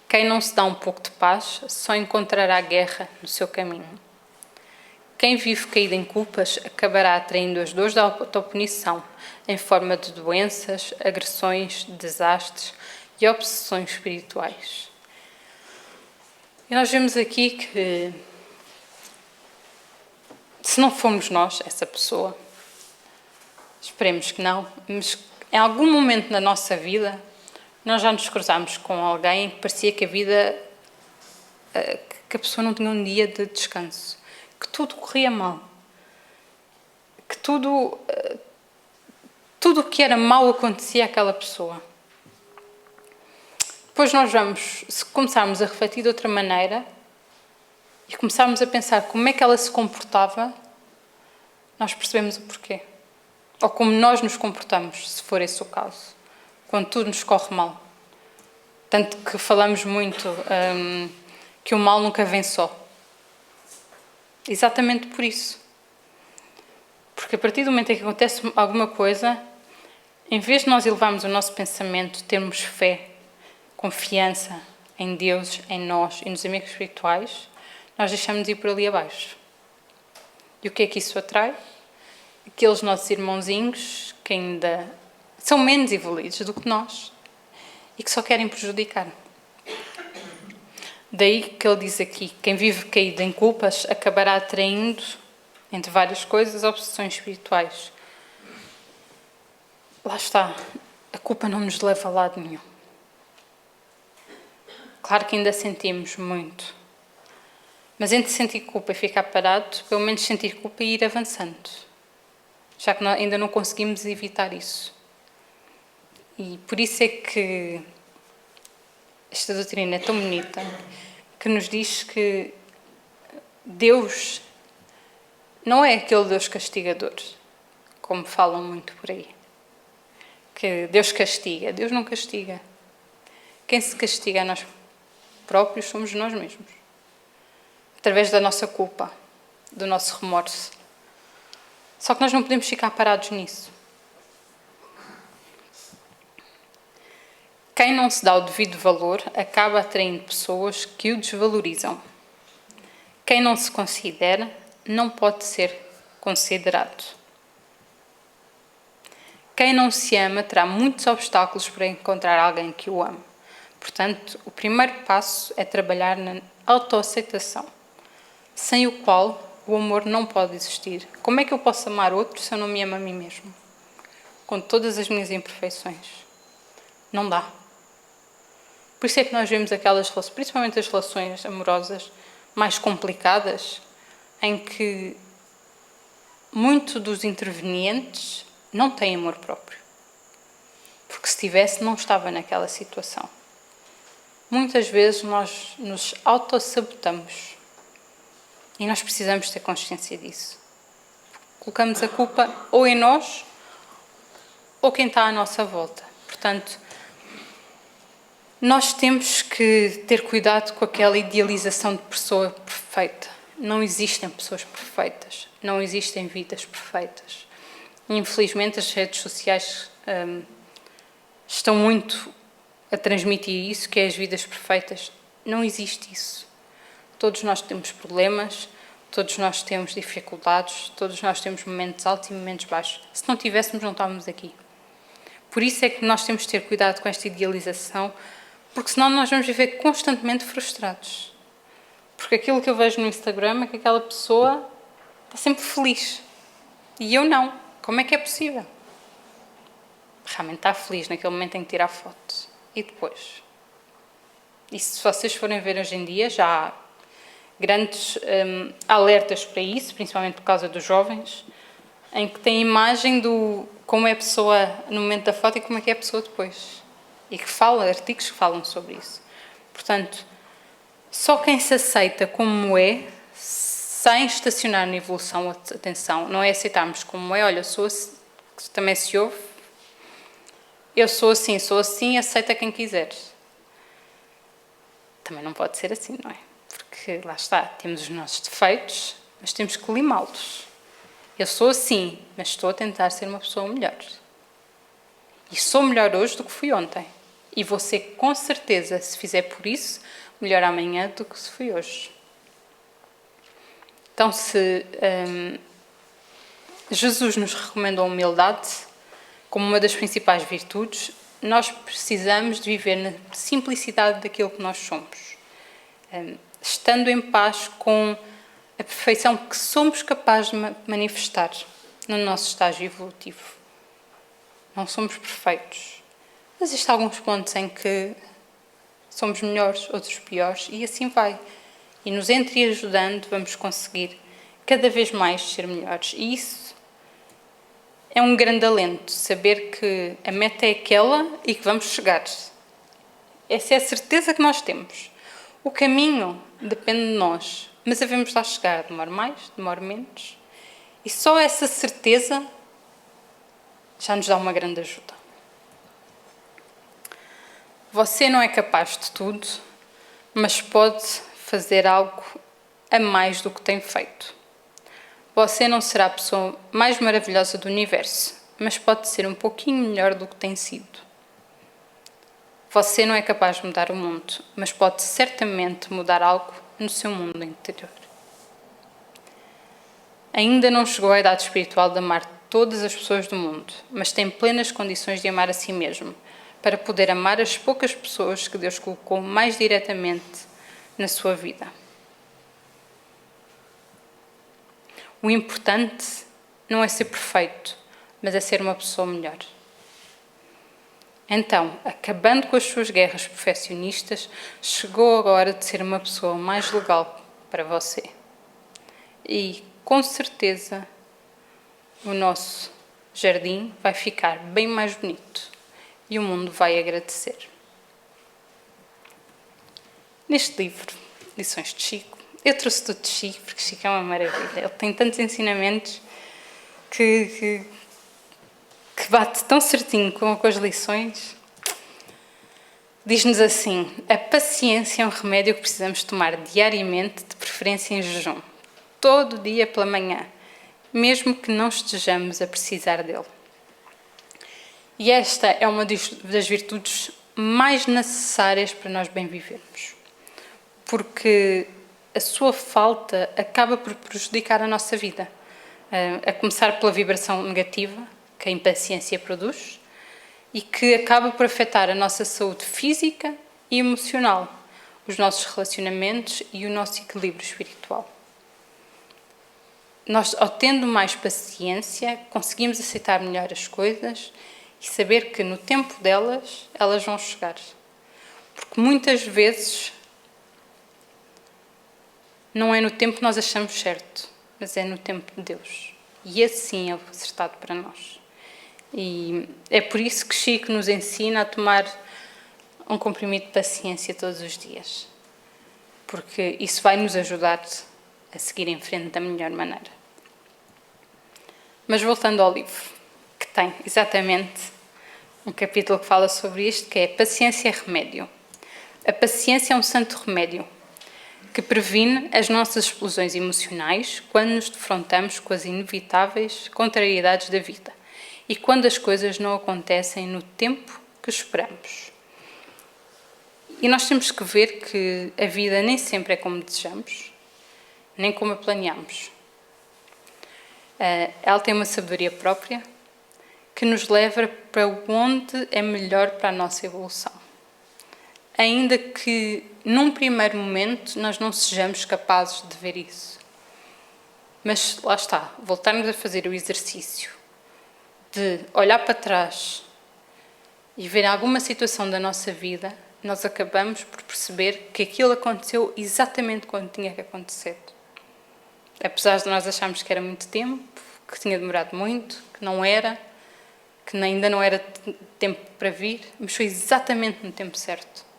Quem não se dá um pouco de paz, só encontrará guerra no seu caminho. Quem vive caído em culpas, acabará atraindo as dores da autopunição, em forma de doenças, agressões, desastres e obsessões espirituais. E nós vemos aqui que, se não formos nós, essa pessoa, esperemos que não, mas Em algum momento na nossa vida, nós já nos cruzámos com alguém que parecia que que a pessoa não tinha um dia de descanso, que tudo corria mal, que tudo o que era mau acontecia àquela pessoa. Depois nós vamos, se começarmos a refletir de outra maneira e começarmos a pensar como é que ela se comportava, nós percebemos o porquê. Ou como nós nos comportamos, se for esse o caso, quando tudo nos corre mal. Tanto que falamos muito que o mal nunca vem só. Exatamente por isso. Porque a partir do momento em que acontece alguma coisa, em vez de nós elevarmos o nosso pensamento, termos fé, confiança em Deus, em nós e nos amigos espirituais, nós deixamos de ir por ali abaixo. E o que é que isso atrai? Aqueles nossos irmãozinhos que ainda são menos evoluídos do que nós e que só querem prejudicar. Daí que ele diz aqui, quem vive caído em culpas acabará atraindo, entre várias coisas, obsessões espirituais. Lá está, a culpa não nos leva a lado nenhum. Claro que ainda sentimos muito, mas entre sentir culpa e ficar parado, pelo menos sentir culpa e ir avançando, já que ainda não conseguimos evitar isso. E por isso é que esta doutrina é tão bonita, que nos diz que Deus não é aquele Deus castigador, como falam muito por aí. Que Deus castiga. Deus não castiga. Quem se castiga a nós próprios somos nós mesmos. Através da nossa culpa, do nosso remorso. Só que nós não podemos ficar parados nisso. Quem não se dá o devido valor acaba atraindo pessoas que o desvalorizam. Quem não se considera não pode ser considerado. Quem não se ama terá muitos obstáculos para encontrar alguém que o ame. Portanto, o primeiro passo é trabalhar na autoaceitação, sem o qual o amor não pode existir. Como é que eu posso amar outro se eu não me amo a mim mesmo? Com todas as minhas imperfeições. Não dá. Por isso é que nós vemos aquelas relações, principalmente as relações amorosas mais complicadas, em que muito dos intervenientes não têm amor próprio. Porque se tivesse, não estava naquela situação. Muitas vezes nós nos autossabotamos. E nós precisamos ter consciência disso. Colocamos a culpa ou em nós, ou quem está à nossa volta. Portanto, nós temos que ter cuidado com aquela idealização de pessoa perfeita. Não existem pessoas perfeitas. Não existem vidas perfeitas. Infelizmente, as redes sociais estão muito a transmitir isso, que é as vidas perfeitas. Não existe isso. Todos nós temos problemas, todos nós temos dificuldades, todos nós temos momentos altos e momentos baixos. Se não tivéssemos, não estávamos aqui. Por isso é que nós temos de ter cuidado com esta idealização, porque senão nós vamos viver constantemente frustrados. Porque aquilo que eu vejo no Instagram é que aquela pessoa está sempre feliz. E eu não. Como é que é possível? Realmente está feliz naquele momento em que tira a foto. E depois? E se vocês forem ver hoje em dia, já há grandes alertas para isso, principalmente por causa dos jovens, em que tem imagem do como é a pessoa no momento da foto e como é que é a pessoa depois. E que fala, artigos que falam sobre isso. Portanto, só quem se aceita como é, sem estacionar na evolução, atenção, não é aceitarmos como é, olha, eu sou assim, que também se ouve, eu sou assim, aceita quem quiser. Também não pode ser assim, não é? Porque lá está, temos os nossos defeitos, mas temos que limá-los. Eu sou assim, mas estou a tentar ser uma pessoa melhor. E sou melhor hoje do que fui ontem. E vou ser, com certeza, se fizer por isso, melhor amanhã do que se fui hoje. Então, se Jesus nos recomendou a humildade como uma das principais virtudes, nós precisamos de viver na simplicidade daquilo que nós somos. Estando em paz com a perfeição que somos capazes de manifestar no nosso estágio evolutivo. Não somos perfeitos. Mas existem alguns pontos em que somos melhores, outros piores, e assim vai. E nos entreajudando, vamos conseguir cada vez mais ser melhores. E isso é um grande alento, saber que a meta é aquela e que vamos chegar. Essa é a certeza que nós temos. O caminho depende de nós, mas havemos lá chegar. Demora mais, demora menos. E só essa certeza já nos dá uma grande ajuda. Você não é capaz de tudo, mas pode fazer algo a mais do que tem feito. Você não será a pessoa mais maravilhosa do universo, mas pode ser um pouquinho melhor do que tem sido. Você não é capaz de mudar o mundo, mas pode certamente mudar algo no seu mundo interior. Ainda não chegou à idade espiritual de amar todas as pessoas do mundo, mas tem plenas condições de amar a si mesmo, para poder amar as poucas pessoas que Deus colocou mais diretamente na sua vida. O importante não é ser perfeito, mas é ser uma pessoa melhor. Então, acabando com as suas guerras perfeccionistas, chegou a hora de ser uma pessoa mais legal para você. E, com certeza, o nosso jardim vai ficar bem mais bonito e o mundo vai agradecer. Neste livro, Lições de Chico, eu trouxe tudo de Chico, porque Chico é uma maravilha. Ele tem tantos ensinamentos que bate tão certinho com as lições. Diz-nos assim: a paciência é um remédio que precisamos tomar diariamente, de preferência em jejum, todo dia pela manhã, mesmo que não estejamos a precisar dele. E esta é uma das virtudes mais necessárias para nós bem vivermos, porque a sua falta acaba por prejudicar a nossa vida, a começar pela vibração negativa que a impaciência produz e que acaba por afetar a nossa saúde física e emocional, os nossos relacionamentos e o nosso equilíbrio espiritual. Nós, ao tendo mais paciência, conseguimos aceitar melhor as coisas e saber que no tempo delas, elas vão chegar. Porque muitas vezes não é no tempo que nós achamos certo, mas é no tempo de Deus. E esse sim é o acertado para nós. E é por isso que Chico nos ensina a tomar um comprimido de paciência todos os dias. Porque isso vai nos ajudar a seguir em frente da melhor maneira. Mas voltando ao livro, que tem exatamente um capítulo que fala sobre isto, que é Paciência é Remédio. A paciência é um santo remédio que previne as nossas explosões emocionais quando nos defrontamos com as inevitáveis contrariedades da vida e quando as coisas não acontecem no tempo que esperamos. E nós temos que ver que a vida nem sempre é como desejamos, nem como a planeamos. Ela tem uma sabedoria própria que nos leva para onde é melhor para a nossa evolução. Ainda que, num primeiro momento, nós não sejamos capazes de ver isso. Mas, lá está, voltarmos a fazer o exercício de olhar para trás e ver alguma situação da nossa vida, nós acabamos por perceber que aquilo aconteceu exatamente quando tinha que acontecer. Apesar de nós acharmos que era muito tempo, que tinha demorado muito, que não era, que ainda não era tempo para vir, mas foi exatamente no tempo certo.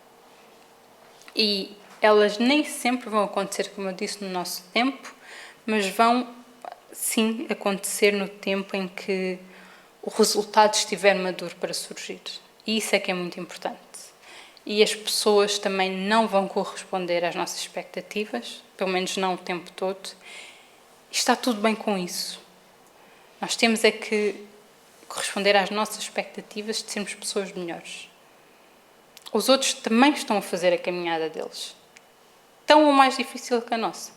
E elas nem sempre vão acontecer, como eu disse, no nosso tempo, mas vão, sim, acontecer no tempo em que o resultado estiver maduro para surgir. E isso é que é muito importante. E as pessoas também não vão corresponder às nossas expectativas, pelo menos não o tempo todo. E está tudo bem com isso. Nós temos é que corresponder às nossas expectativas de sermos pessoas melhores. Os outros também estão a fazer a caminhada deles, tão ou mais difícil que a nossa.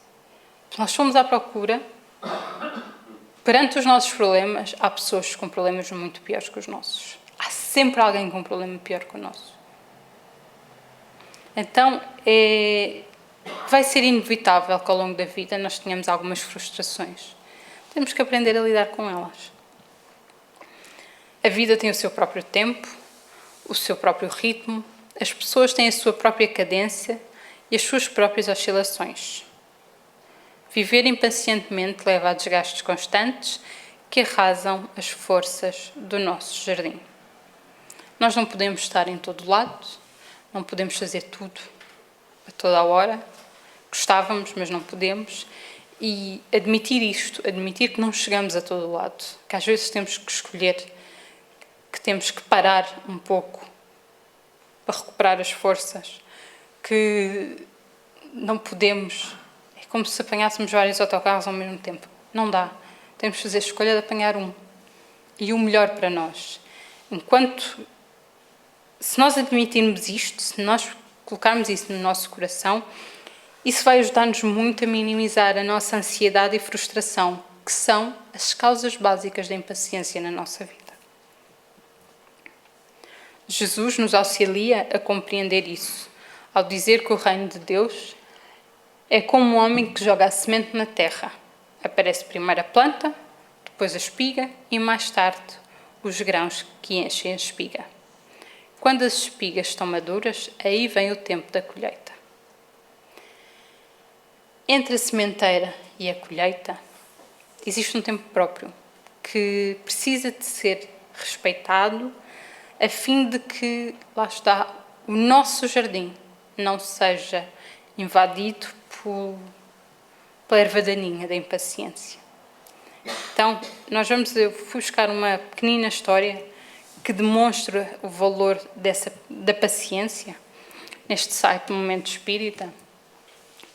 Nós fomos à procura, perante os nossos problemas, há pessoas com problemas muito piores que os nossos. Há sempre alguém com um problema pior que o nosso. Então, vai ser inevitável que ao longo da vida nós tenhamos algumas frustrações. Temos que aprender a lidar com elas. A vida tem o seu próprio tempo, o seu próprio ritmo, as pessoas têm a sua própria cadência e as suas próprias oscilações. Viver impacientemente leva a desgastes constantes que arrasam as forças do nosso jardim. Nós não podemos estar em todo lado, não podemos fazer tudo a toda a hora. Gostávamos, mas não podemos. E admitir isto, admitir que não chegamos a todo lado, que às vezes temos que escolher, que temos que parar um pouco para recuperar as forças, que não podemos, é como se apanhássemos vários autocarros ao mesmo tempo. Não dá. Temos que fazer a escolha de apanhar um. E o melhor para nós. Se nós admitirmos isto, se nós colocarmos isso no nosso coração, isso vai ajudar-nos muito a minimizar a nossa ansiedade e frustração, que são as causas básicas da impaciência na nossa vida. Jesus nos auxilia a compreender isso, ao dizer que o reino de Deus é como um homem que joga a semente na terra. Aparece primeiro a planta, depois a espiga e mais tarde os grãos que enchem a espiga. Quando as espigas estão maduras, aí vem o tempo da colheita. Entre a sementeira e a colheita, existe um tempo próprio que precisa de ser respeitado a fim de que, lá está, o nosso jardim não seja invadido pela erva daninha da impaciência. Então, eu fui buscar uma pequenina história que demonstra o valor da paciência neste site do Momento Espírita,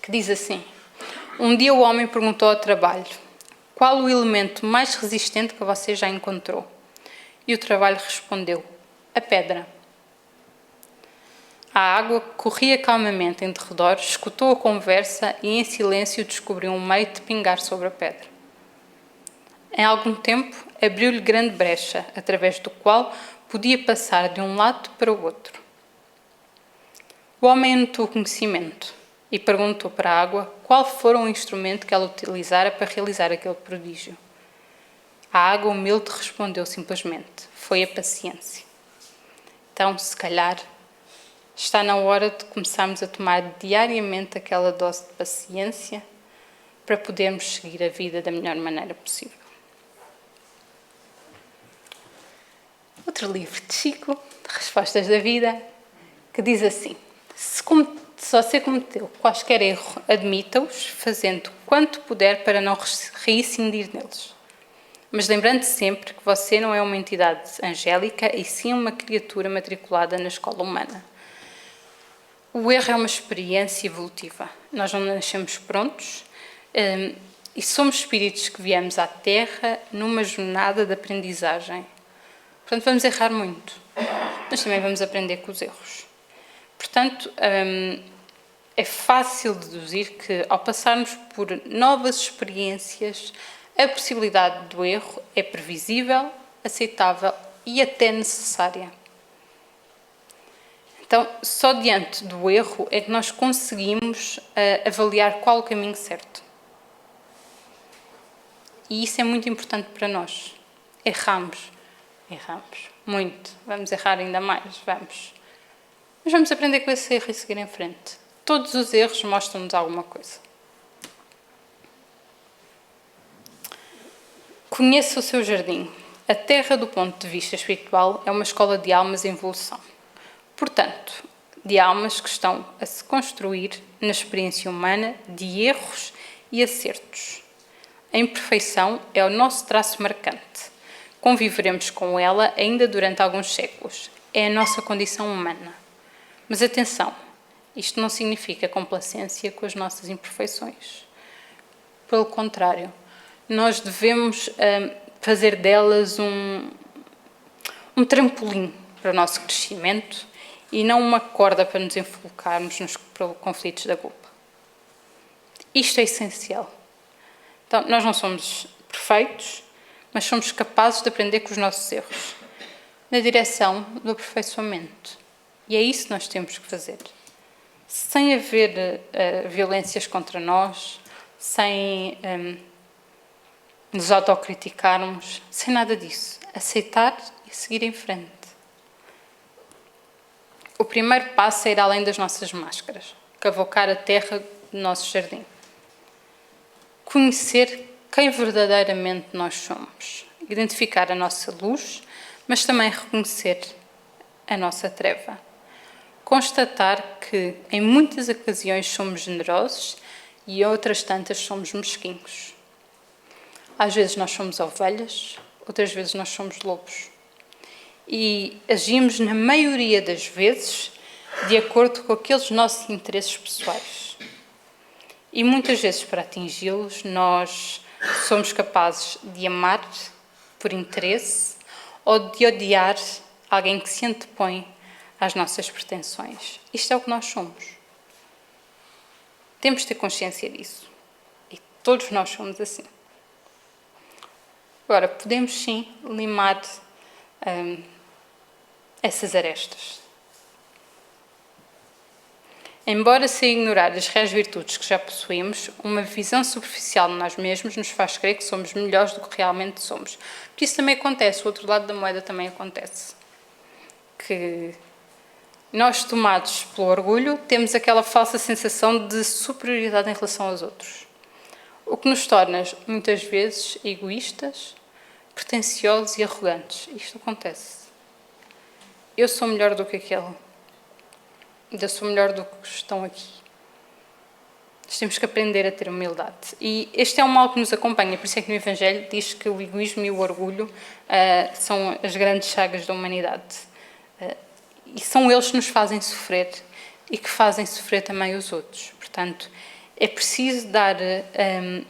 que diz assim: um dia o homem perguntou ao trabalho: qual o elemento mais resistente que você já encontrou? E o trabalho respondeu: a pedra. A água corria calmamente em derredor, escutou a conversa e em silêncio descobriu um meio de pingar sobre a pedra. Em algum tempo, abriu-lhe grande brecha, através do qual podia passar de um lado para o outro. O homem anotou o conhecimento e perguntou para a água qual fora o instrumento que ela utilizara para realizar aquele prodígio. A água humilde respondeu simplesmente: foi a paciência. Então, se calhar, está na hora de começarmos a tomar diariamente aquela dose de paciência para podermos seguir a vida da melhor maneira possível. Outro livro de Chico, de Respostas da Vida, que diz assim: se você cometeu quaisquer erro, admita-os, fazendo quanto puder para não reincidir neles. Mas lembrando sempre que você não é uma entidade angélica e sim uma criatura matriculada na escola humana. O erro é uma experiência evolutiva. Nós não nascemos prontos e somos espíritos que viemos à Terra numa jornada de aprendizagem. Portanto, vamos errar muito, mas também vamos aprender com os erros. Portanto, é fácil deduzir que, ao passarmos por novas experiências, a possibilidade do erro é previsível, aceitável e até necessária. Então, só diante do erro é que nós conseguimos avaliar qual o caminho certo. E isso é muito importante para nós. Erramos muito. Vamos errar ainda mais, vamos. Mas vamos aprender com esse erro e seguir em frente. Todos os erros mostram-nos alguma coisa. Conheça o seu jardim. A Terra, do ponto de vista espiritual, é uma escola de almas em evolução. Portanto, de almas que estão a se construir na experiência humana de erros e acertos. A imperfeição é o nosso traço marcante. Conviveremos com ela ainda durante alguns séculos. É a nossa condição humana. Mas atenção, isto não significa complacência com as nossas imperfeições. Pelo contrário, nós devemos fazer delas um trampolim para o nosso crescimento e não uma corda para nos enfocarmos nos conflitos da culpa. Isto é essencial. Então, nós não somos perfeitos, mas somos capazes de aprender com os nossos erros, na direção do aperfeiçoamento. E é isso que nós temos que fazer. Sem haver violências contra nós, sem nos autocriticarmos, sem nada disso. Aceitar e e a seguir em frente. O primeiro passo é ir além das nossas máscaras, cavocar a terra do nosso jardim. Conhecer quem verdadeiramente nós somos, identificar a nossa luz, mas também reconhecer a nossa treva. Constatar que em muitas ocasiões somos generosos e em outras tantas somos mesquinhos. Às vezes nós somos ovelhas, outras vezes nós somos lobos. E agimos na maioria das vezes de acordo com aqueles nossos interesses pessoais. E muitas vezes para atingi-los nós somos capazes de amar por interesse ou de odiar alguém que se antepõe às nossas pretensões. Isto é o que nós somos. Temos de ter consciência disso. E todos nós somos assim. Agora, podemos sim limar essas arestas. Embora se ignorar as reais virtudes que já possuímos, uma visão superficial de nós mesmos nos faz crer que somos melhores do que realmente somos. Porque isso também acontece, o outro lado da moeda também acontece. Que nós, tomados pelo orgulho, temos aquela falsa sensação de superioridade em relação aos outros. O que nos torna, muitas vezes, egoístas, pretenciosos e arrogantes. Isto acontece. Eu sou melhor do que aquele. Eu sou melhor do que estão aqui. Nós temos que aprender a ter humildade. E este é um mal que nos acompanha, por isso é que no Evangelho diz que o egoísmo e o orgulho são as grandes chagas da humanidade. E são eles que nos fazem sofrer e que fazem sofrer também os outros. Portanto, é preciso dar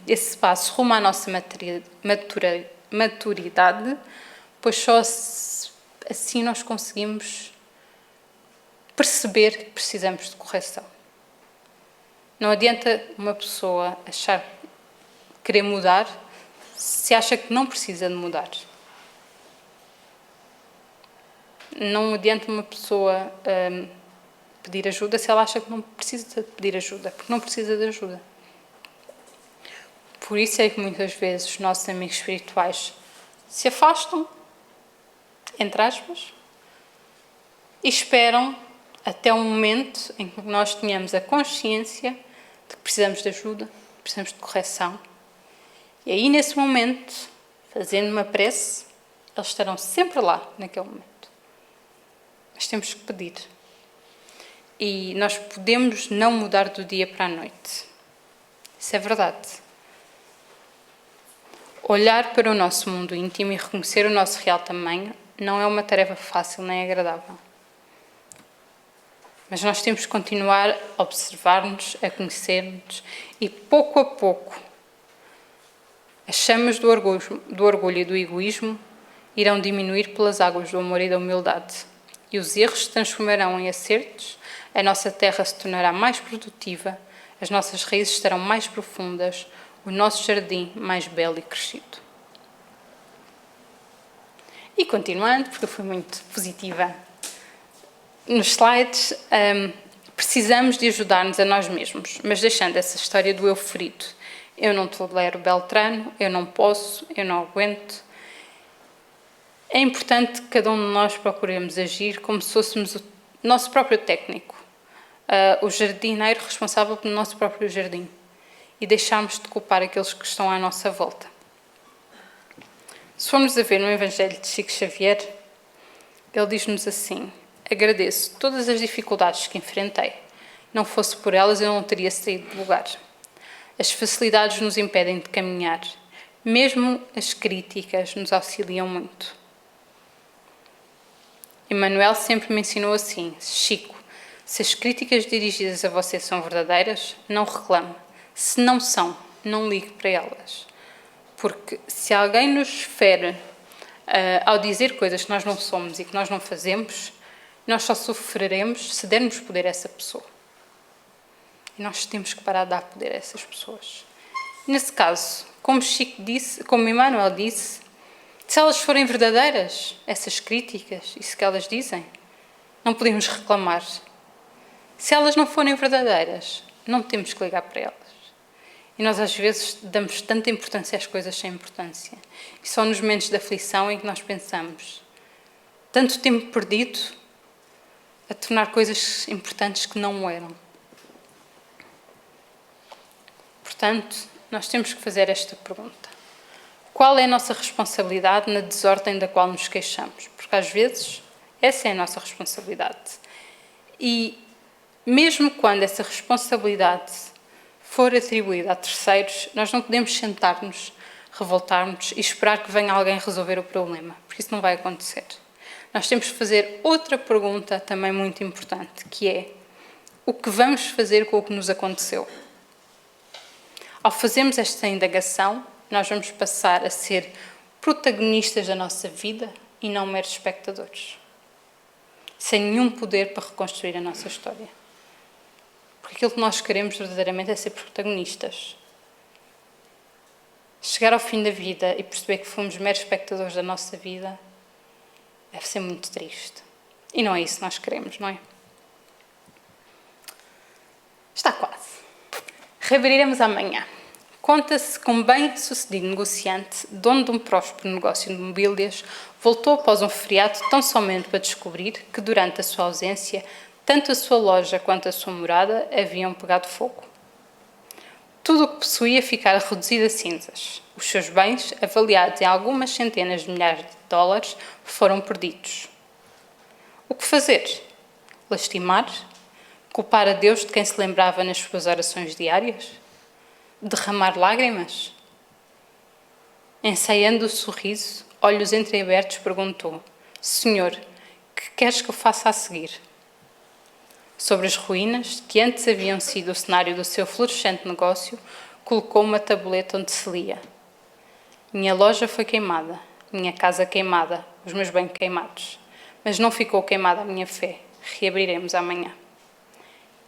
esse passo rumo à nossa maturidade, pois só assim nós conseguimos perceber que precisamos de correção. Não adianta uma pessoa querer mudar se acha que não precisa de mudar. Não adianta uma pessoa pedir ajuda se ela acha que não precisa de pedir ajuda, porque não precisa de ajuda. Por isso é que muitas vezes os nossos amigos espirituais se afastam, entre aspas, e esperam até um momento em que nós tenhamos a consciência de que precisamos de ajuda, precisamos de correção. E aí, nesse momento, fazendo uma prece, eles estarão sempre lá, naquele momento. Mas temos que pedir. E nós podemos não mudar do dia para a noite. Isso é verdade. Olhar para o nosso mundo íntimo e reconhecer o nosso real tamanho não é uma tarefa fácil nem agradável. Mas nós temos que continuar a observar-nos, a conhecer-nos e, pouco a pouco, as chamas do orgulho e do egoísmo irão diminuir pelas águas do amor e da humildade. E os erros se transformarão em acertos, a nossa terra se tornará mais produtiva, as nossas raízes estarão mais profundas, o nosso jardim mais belo e crescido. E continuando, porque eu fui muito positiva nos slides, precisamos de ajudar-nos a nós mesmos, mas deixando essa história do eu ferido. Eu não tolero Beltrano, eu não posso, eu não aguento. É importante que cada um de nós procuremos agir como se fôssemos o nosso próprio técnico, o jardineiro responsável pelo nosso próprio jardim, e deixarmos de culpar aqueles que estão à nossa volta. Se formos a ver no Evangelho de Chico Xavier, ele diz-nos assim: agradeço todas as dificuldades que enfrentei. Não fosse por elas, eu não teria saído do lugar. As facilidades nos impedem de caminhar. Mesmo as críticas nos auxiliam muito. Emmanuel sempre me ensinou assim: Chico, se as críticas dirigidas a você são verdadeiras, não reclame. Se não são, não ligue para elas. Porque se alguém nos fere ao dizer coisas que nós não somos e que nós não fazemos, nós só sofreremos se dermos poder a essa pessoa. E nós temos que parar de dar poder a essas pessoas. Nesse caso, como Chico disse, como Emmanuel disse, se elas forem verdadeiras, essas críticas, isso que elas dizem, não podemos reclamar. Se elas não forem verdadeiras, não temos que ligar para elas. E nós às vezes damos tanta importância às coisas sem importância. E só nos momentos de aflição em que nós pensamos: Tanto tempo perdido a tornar coisas importantes que não eram. Portanto, nós temos que fazer esta pergunta. Qual é a nossa responsabilidade na desordem da qual nos queixamos? Porque às vezes essa é a nossa responsabilidade. E mesmo quando essa responsabilidade for atribuída a terceiros, nós não podemos sentar-nos, revoltar-nos e esperar que venha alguém resolver o problema, porque isso não vai acontecer. Nós temos que fazer outra pergunta também muito importante, que é: o que vamos fazer com o que nos aconteceu? Ao fazermos esta indagação, nós vamos passar a ser protagonistas da nossa vida e não meros espectadores, sem nenhum poder para reconstruir a nossa história. Porque aquilo que nós queremos verdadeiramente é ser protagonistas. Chegar ao fim da vida e perceber que fomos meros espectadores da nossa vida deve ser muito triste. E não é isso que nós queremos, não é? Está quase. Reabriremos amanhã. Conta-se que um bem-sucedido negociante, dono de um próspero negócio de mobílias, voltou após um feriado tão somente para descobrir que, durante a sua ausência, tanto a sua loja quanto a sua morada haviam pegado fogo. Tudo o que possuía ficara reduzido a cinzas. Os seus bens, avaliados em algumas centenas de milhares de dólares, foram perdidos. O que fazer? Lastimar? Culpar a Deus de quem se lembrava nas suas orações diárias? Derramar lágrimas? Ensaiando o sorriso, olhos entreabertos, perguntou: Senhor, que queres que eu faça a seguir? Sobre as ruínas, que antes haviam sido o cenário do seu florescente negócio, colocou uma tabuleta onde se lia: Minha loja foi queimada, minha casa queimada, os meus bens queimados. Mas não ficou queimada a minha fé. Reabriremos amanhã.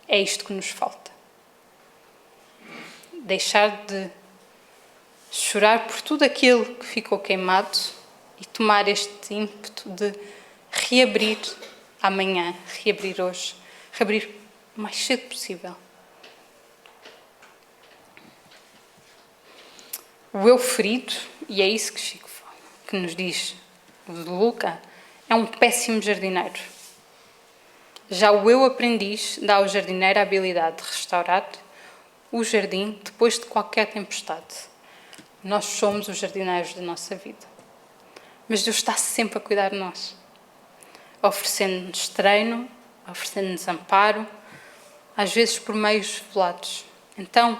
É isto que nos falta. Deixar de chorar por tudo aquilo que ficou queimado e tomar este ímpeto de reabrir amanhã, reabrir hoje, reabrir o mais cedo possível. O eu ferido, e é isso que nos diz o Luca, é um péssimo jardineiro. Já o eu aprendiz dá ao jardineiro a habilidade de restaurar o jardim depois de qualquer tempestade. Nós somos os jardineiros da nossa vida. Mas Deus está sempre a cuidar de nós, oferecendo-nos treino, oferecendo-nos amparo, às vezes por meios velados. Então,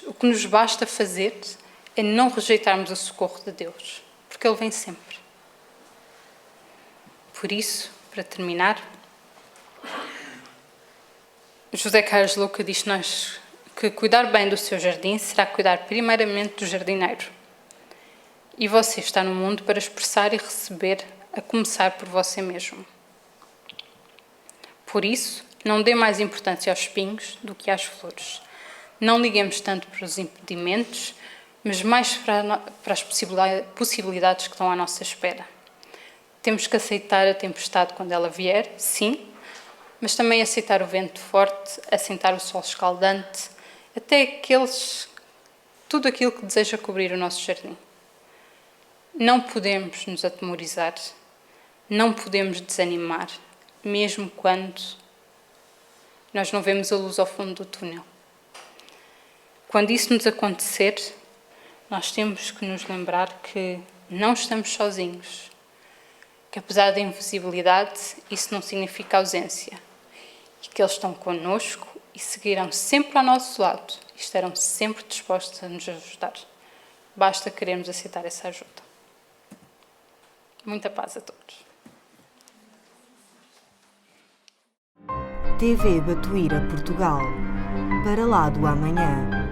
o que nos basta fazer é não rejeitarmos o socorro de Deus, porque Ele vem sempre. Por isso, para terminar, José Carlos Luca diz que cuidar bem do seu jardim será cuidar primeiramente do jardineiro. E você está no mundo para expressar e receber, a começar por você mesmo. Por isso, não dê mais importância aos espinhos do que às flores. Não liguemos tanto para os impedimentos, mas mais para as possibilidades que estão à nossa espera. Temos que aceitar a tempestade quando ela vier, sim, mas também aceitar o vento forte, aceitar o sol escaldante, até tudo aquilo que deseja cobrir o nosso jardim. Não podemos nos atemorizar, não podemos desanimar, mesmo quando nós não vemos a luz ao fundo do túnel. Quando isso nos acontecer, nós temos que nos lembrar que não estamos sozinhos, que apesar da invisibilidade, isso não significa ausência, e que eles estão connosco e seguirão sempre ao nosso lado e estarão sempre dispostos a nos ajudar. Basta querermos aceitar essa ajuda. Muita paz a todos. TV Batuíra Portugal. Para lá do amanhã.